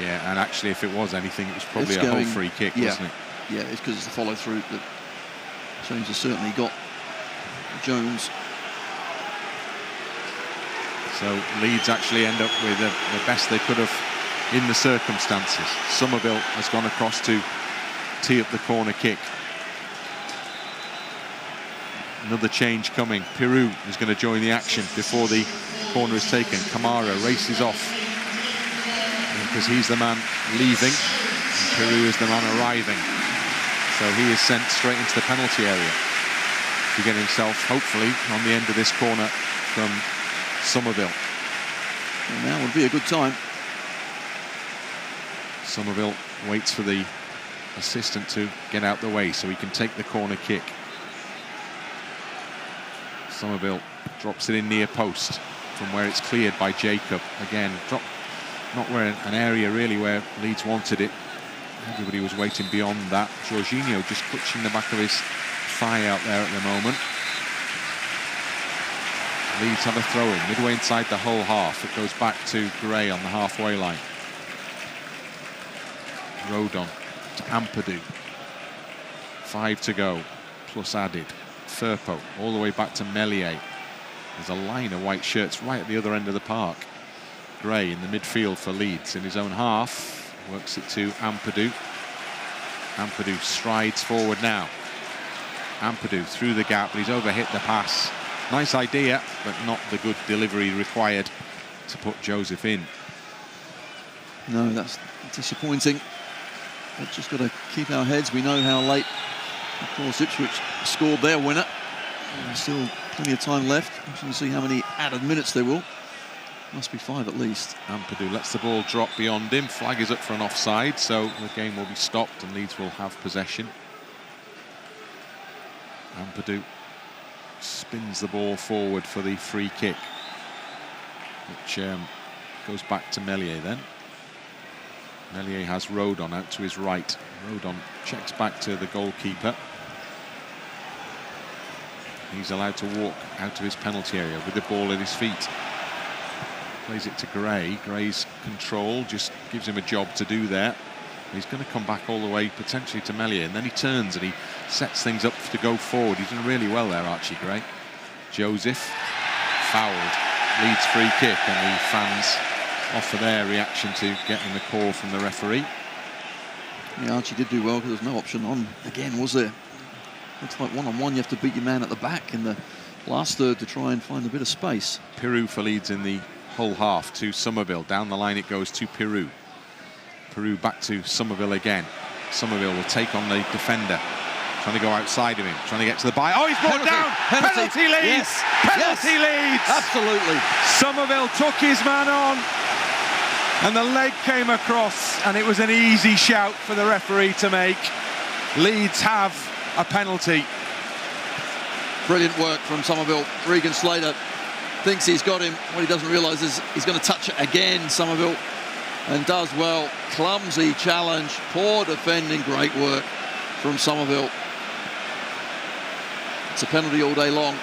Yeah, and actually, if it was anything, it was probably a whole free kick, wasn't it? Yeah, it's because it's the follow-through that James has certainly got Jones. So Leeds actually end up with the best they could have in the circumstances. Summerville has gone across to tee up the corner kick. Another change coming. Piroe is going to join the action before the corner is taken. Kamara races off because he's the man leaving and Piroe is the man arriving. So he is sent straight into the penalty area to get himself, hopefully, on the end of this corner from Summerville. And now would be a good time. Summerville waits for the assistant to get out the way so he can take the corner kick. Summerville drops it in near post from where it's cleared by Jacob. Again, not where an area really where Leeds wanted it. Everybody was waiting beyond that. Jorginho just clutching the back of his thigh out there at the moment. Leeds have a throw-in midway inside the Hull half. It goes back to Gray on the halfway line. Rodon to Ampadu. 5 to go, plus added. Firpo all the way back to Meslier. There's a line of white shirts right at the other end of the park. Gray in the midfield for Leeds in his own half. Works it to Ampadu. Ampadu strides forward now. Ampadu through the gap, but he's overhit the pass. Nice idea, but not the good delivery required to put Joseph in. No, that's disappointing. We've just got to keep our heads. We know how late, of course, Ipswich scored their winner. There's still plenty of time left. You can see how many added minutes there will. Must be 5 at least. Ampadu lets the ball drop beyond him. Flag is up for an offside, so the game will be stopped and Leeds will have possession. Ampadu spins the ball forward for the free kick, which goes back to Meslier then. Meslier has Rodon out to his right. Rodon checks back to the goalkeeper. He's allowed to walk out of his penalty area with the ball at his feet. Plays it to Gray. Gray's control just gives him a job to do there. He's going to come back all the way potentially to Meslier, and then he turns and he sets things up to go forward. He's doing really well there, Archie Gray. Joseph fouled. Leeds free kick, and the fans offer their reaction to getting the call from the referee. Yeah, Archie did do well because there was no option on again, was there? Looks like one-on-one, you have to beat your man at the back in the last third to try and find a bit of space. Piroe for Leeds in the whole half to Summerville. Down the line it goes to Piroe. Piroe back to Summerville again. Summerville will take on the defender. Trying to go outside of him. Trying to get to the bye. Oh, he's brought down! Penalty Leeds! Yes. Penalty Leeds! Absolutely. Summerville took his man on. And the leg came across. And it was an easy shout for the referee to make. Leeds have a penalty. Brilliant work from Summerville. Regan Slater thinks he's got him. What he doesn't realise is he's going to touch it again, Summerville, and does well. Clumsy challenge, poor defending, great work from Summerville. It's a penalty all day long.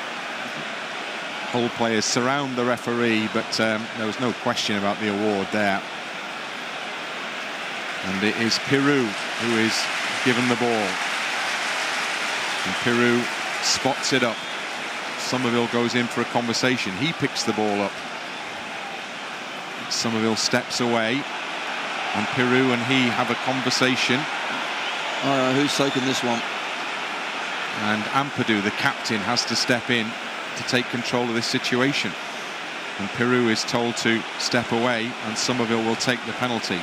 Hull players surround the referee, but there was no question about the award there. And it is Piroe who is given the ball. And Piroe spots it up. Summerville goes in for a conversation. He picks the ball up. Summerville steps away, and Piroe and he have a conversation. Who's taken this one? And Ampadu, the captain, has to step in to take control of this situation. And Piroe is told to step away, and Summerville will take the penalty.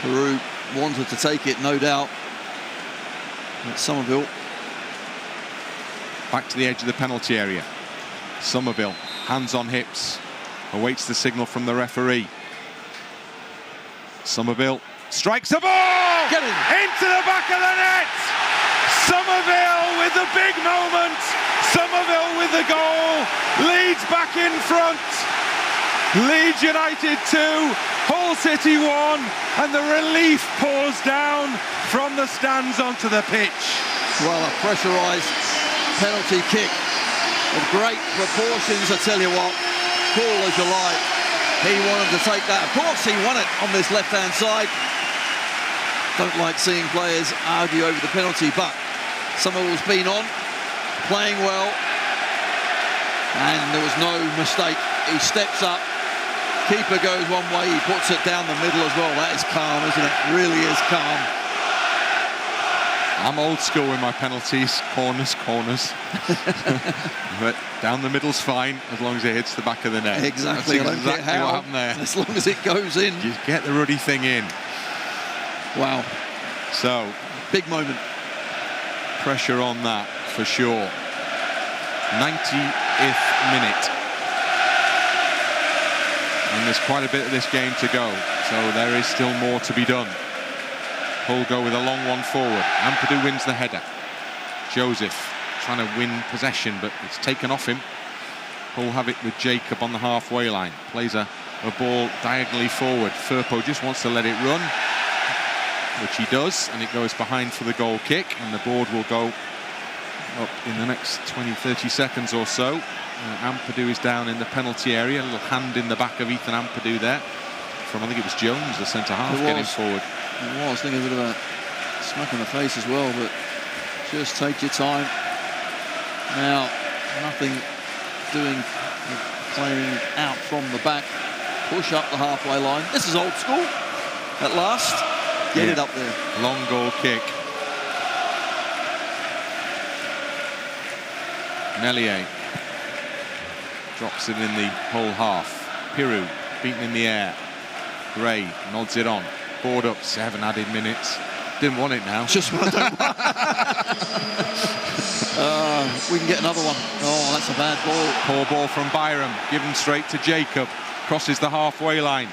Piroe wanted to take it, no doubt. But Summerville back to the edge of the penalty area. Summerville, hands on hips, awaits the signal from the referee. Summerville strikes the ball! Get in! Into the back of the net! Summerville with the big moment! Summerville with the goal! Leeds back in front! Leeds United 2, Hull City 1, and the relief pours down from the stands onto the pitch. Well, a pressurised penalty kick of great proportions, I tell you what. Cool as you like. He wanted to take that. Of course he won it on this left-hand side. Don't like seeing players argue over the penalty, but Summerville's been on, playing well, and there was no mistake. He steps up, keeper goes one way, he puts it down the middle as well. That is calm, isn't it? Really is calm. I'm old school with my penalties, corners. But down the middle's fine as long as it hits the back of the net. Exactly. That's exactly what happened there. As long as it goes in. Just get the ruddy thing in. Wow. So, big moment. Pressure on that for sure. 90th minute. And there's quite a bit of this game to go. So there is still more to be done. Hull go with a long one forward. Ampadu wins the header. Joseph trying to win possession, but it's taken off him. Hull have it with Jacob on the halfway line. Plays a ball diagonally forward. Firpo just wants to let it run, which he does, and it goes behind for the goal kick, and the board will go up in the next 20-30 seconds or so. Ampadu is down in the penalty area. A little hand in the back of Ethan Ampadu there from, I think it was Jones, the centre-half, getting forward. It was, thinking a bit of a smack in the face as well, but just take your time. Now, nothing doing playing out from the back. Push up the halfway line. This is old school. At last, get it up there. Long goal kick. Meslier drops it in the whole half. Piroe beaten in the air. Gray nods it on. Board up, 7 added minutes. Didn't want it now. Just what I don't want. We can get another one. Oh, that's a bad ball. Poor ball from Byram, given straight to Jacob. Crosses the halfway line.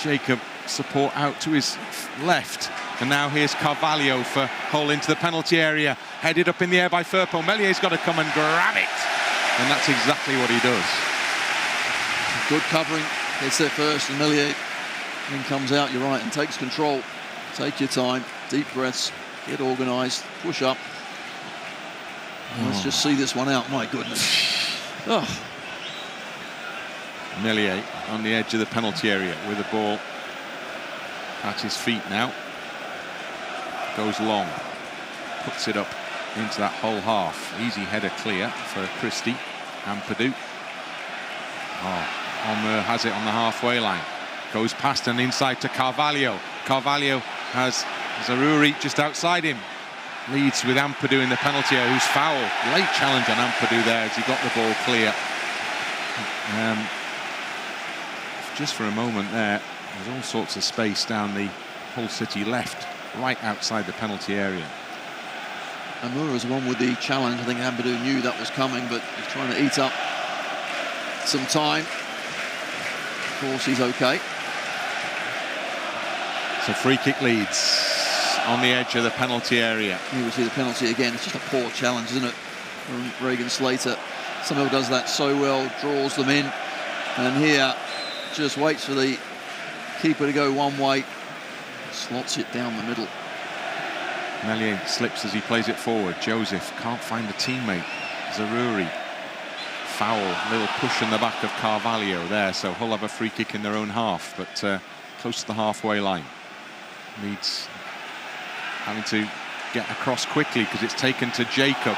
Jacob support out to his left. And now here's Carvalho for Hull into the penalty area. Headed up in the air by Firpo. Mellier's got to come and grab it. And that's exactly what he does. Good covering. It's there first, and Meslier Then comes out, you're right, and takes control. Take your time, deep breaths, get organised, push up. Let's just see this one out, my goodness. Oh. Meslier on the edge of the penalty area with the ball at his feet now. Goes long, puts it up into that whole half. Easy header clear for Christie. Ampadu. Omur has it on the halfway line. Goes past and inside to Carvalho. Carvalho has Zaroury just outside him. Leeds with Ampadu in the penalty area, who's foul. Late challenge on Ampadu there as he got the ball clear. Just for a moment there, there's all sorts of space down the Hull City left, right outside the penalty area. Omur is the one with the challenge. I think Ampadu knew that was coming, but he's trying to eat up some time. Of course, he's okay. So free kick Leeds on the edge of the penalty area. You will see the penalty again. It's just a poor challenge, isn't it, from Regan Slater. Summerville does that so well, draws them in, and here just waits for the keeper to go one way, slots it down the middle. Meslier slips as he plays it forward. Joseph can't find a teammate. Zaroury. Foul, little push in the back of Carvalho there, so Hull have a free kick in their own half, but close to the halfway line. Leeds having to get across quickly because it's taken to Jacob.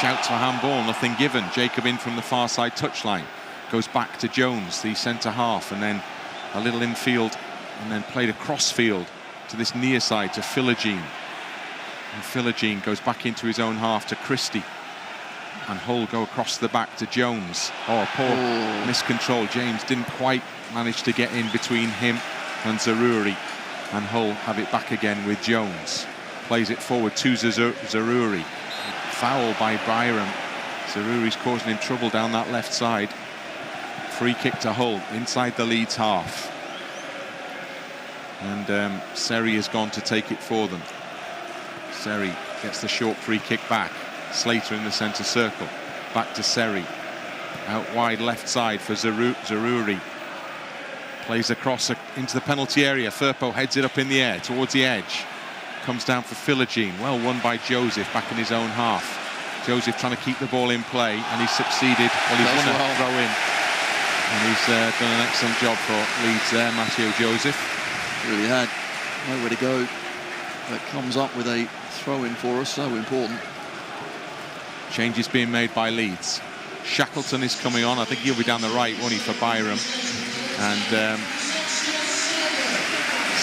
Shouts for handball, nothing given. Jacob in from the far side touchline. Goes back to Jones, the centre half, and then a little infield, and then played across field to this near side to Philogene. And Philogene goes back into his own half to Christie. And Hull go across the back to Jones. Oh, poor miscontrol. James didn't quite manage to get in between him and Zaroury. And Hull have it back again with Jones. Plays it forward to Zaroury. Foul by Byram. Zaroury's causing him trouble down that left side. Free kick to Hull inside the Leeds half. And Seri has gone to take it for them. Seri gets the short free kick back. Slater in the centre circle. Back to Seri. Out wide left side for Zaroury. Plays across into the penalty area. Firpo heads it up in the air towards the edge. Comes down for Philogene. Well won by Joseph back in his own half. Joseph trying to keep the ball in play, and he's succeeded. Well, he's won a throw in. And he's done an excellent job for Leeds there, Matteo Joseph. Really had nowhere to go. That comes up with a throw in for us, so important. Changes being made by Leeds. Shackleton is coming on. I think he'll be down the right, won't he, for Byram. And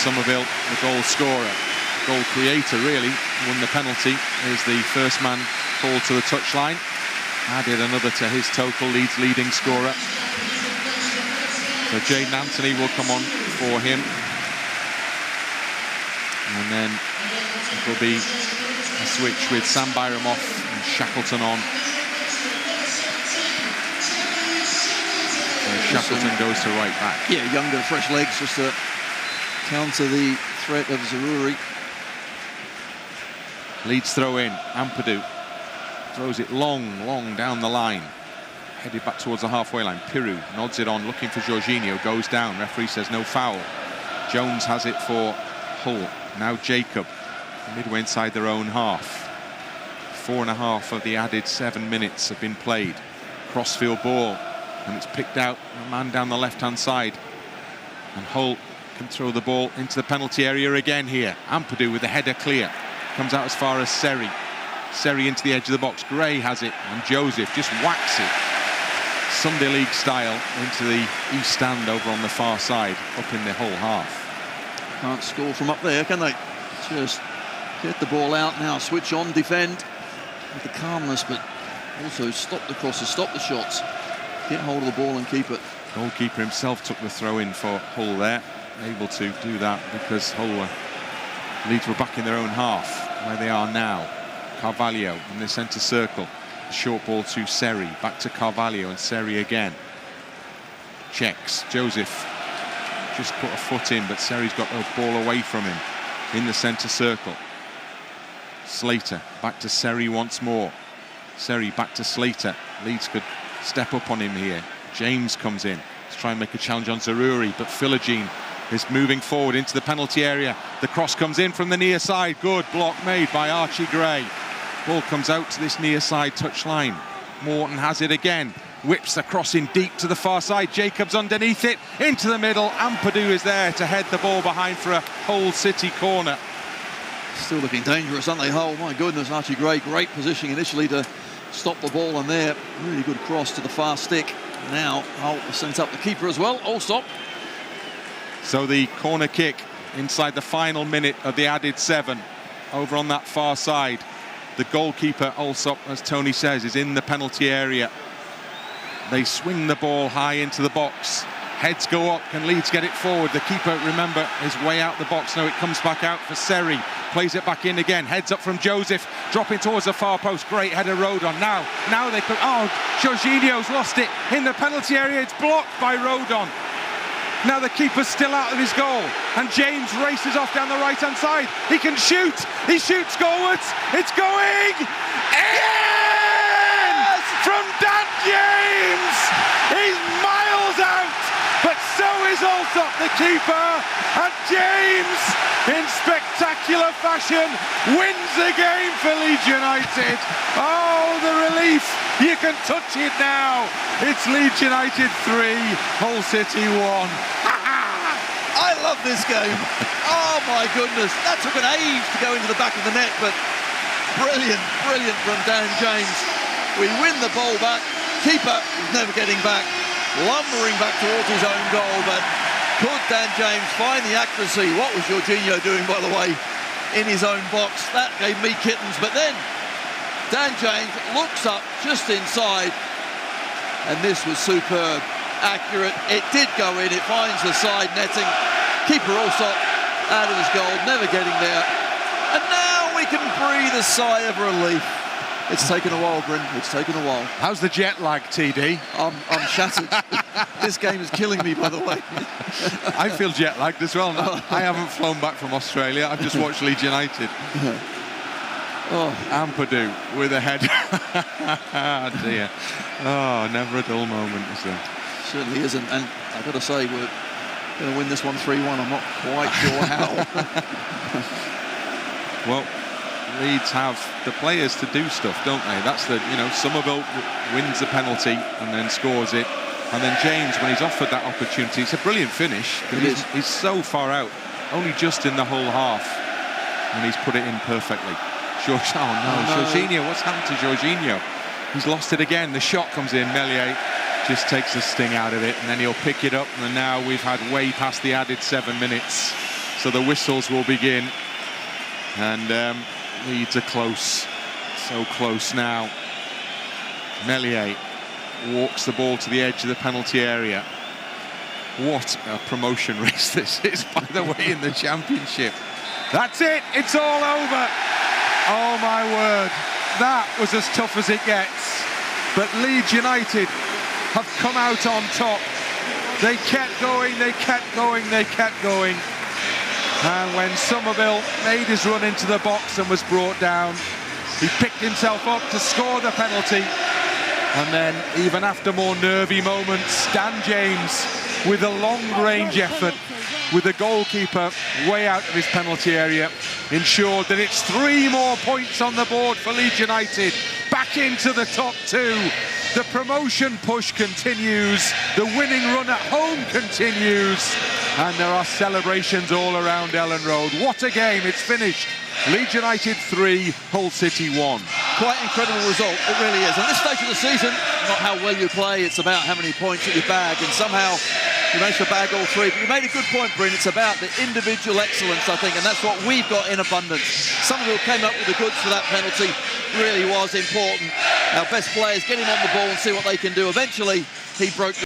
Summerville, the goal scorer, goal creator really, won the penalty, is the first man called to the touchline. Added another to his total, Leeds leading scorer. So Jaden Anthony will come on for him. And then it will be a switch with Sam Byram off and Shackleton on. So Shackleton goes to right back. Yeah, younger, fresh legs just to counter the threat of Zaroury. Leeds throw in. Ampadu throws it long down the line. Headed back towards the halfway line. Piroe nods it on, looking for Jorginho. Goes down. Referee says no foul. Jones has it for Hull. Now Jacob, midway inside their own half. 4.5 of the added 7 minutes have been played. Crossfield ball, and it's picked out. A man down the left-hand side. And Hull can throw the ball into the penalty area again here. Ampadu with the header clear. Comes out as far as Seri. Seri into the edge of the box. Gray has it, and Joseph just whacks it. Sunday League style into the east stand over on the far side, up in the Hull half. Can't score from up there, can they? Just get the ball out now, switch on, defend with the calmness, but also stop the crosses, stop the shots, get hold of the ball and keep it. Goalkeeper himself took the throw in for Hull there, able to do that because Leeds were back in their own half, where they are now. Carvalho in the centre circle. The short ball to Seri. Back to Carvalho and Seri again. Checks. Joseph just put a foot in, but Seri's got the ball away from him in the centre circle. Slater back to Seri once more. Seri back to Slater. Leeds could step up on him here. James comes in to try and make a challenge on Zaroury, but Philogene is moving forward into the penalty area. The cross comes in from the near side. Good block made by Archie Gray. Ball comes out to this near side touchline. Morton has it again. Whips the cross in deep to the far side. Jacobs underneath it, into the middle. Ampadu is there to head the ball behind for a Hull City corner. Still looking dangerous, aren't they, Hull? My goodness, Archie Gray, great positioning initially to stop the ball, and there, really good cross to the far stick. Now Hull sends up the keeper as well, Allsop. So the corner kick inside the final minute of the added 7 over on that far side. The goalkeeper, Allsop, as Tony says, is in the penalty area. They swing the ball high into the box. Heads go up. Can Leeds get it forward? The keeper, remember, is way out the box. No, it comes back out for Seri. Plays it back in again. Heads up from Joseph. Dropping towards the far post. Great header, Rodon. Now they could... Oh, Jorginho's lost it in the penalty area. It's blocked by Rodon. Now the keeper's still out of his goal. And James races off down the right-hand side. He can shoot. He shoots goalwards. It's going in! From Dan James! He's miles out! But so is Allsop, the keeper, and James, in spectacular fashion, wins the game for Leeds United. Oh, the relief, you can touch it now. It's Leeds United 3, Hull City 1. I love this game. Oh my goodness, that took an age to go into the back of the net, but brilliant from Dan James. We win the ball back, keeper is never getting back. Lumbering back towards his own goal, but could Dan James find the accuracy? What was Jorginho doing, by the way, in his own box? That gave me kittens. But then Dan James looks up just inside, and this was superb, accurate. It did go in. It finds the side netting. Keeper Allsop out of his goal, never getting there. And now we can breathe a sigh of relief. It's taken a while, Bryn. It's taken a while. How's the jet lag, TD? I'm shattered. This game is killing me, by the way. I feel jet lagged as well. I haven't flown back from Australia. I've just watched Leeds United. Ampadu with a head. Oh, dear. Oh, never a dull moment, is there? Certainly isn't. And I've got to say, we're going to win this one 3-1. I'm not quite sure how. Well, Leeds have the players to do stuff, don't they? That's the, Summerville wins the penalty and then scores it. And then James, when he's offered that opportunity, it's a brilliant finish. He's so far out, only just in the whole half. And he's put it in perfectly. Jorginho, what's happened to Jorginho? He's lost it again. The shot comes in. Meslier just takes the sting out of it, and then he'll pick it up. And now we've had way past the added 7 minutes. So the whistles will begin. And Leeds are close, so close now. Meslier walks the ball to the edge of the penalty area. What a promotion race this is, by the way, in the Championship. That's it, it's all over. Oh my word, that was as tough as it gets. But Leeds United have come out on top. They kept going, they kept going, they kept going. And when Summerville made his run into the box and was brought down, he picked himself up to score the penalty. And then, even after more nervy moments, Dan James, with a long-range effort, with the goalkeeper way out of his penalty area, ensured that it's 3 more points on the board for Leeds United, back into the top 2. The promotion push continues, the winning run at home continues, and there are celebrations all around Elland Road. What a game, it's finished. Leeds United 3, Hull City 1. Quite incredible result, it really is. At this stage of the season, not how well you play, it's about how many points that you bag, and somehow you managed to bag all 3. But you made a good point, Bryn. It's about the individual excellence, I think, and that's what we've got in abundance. Summerville came up with the goods for that penalty. Really was important. Our best players, get him on the ball and see what they can do. Eventually, he broke the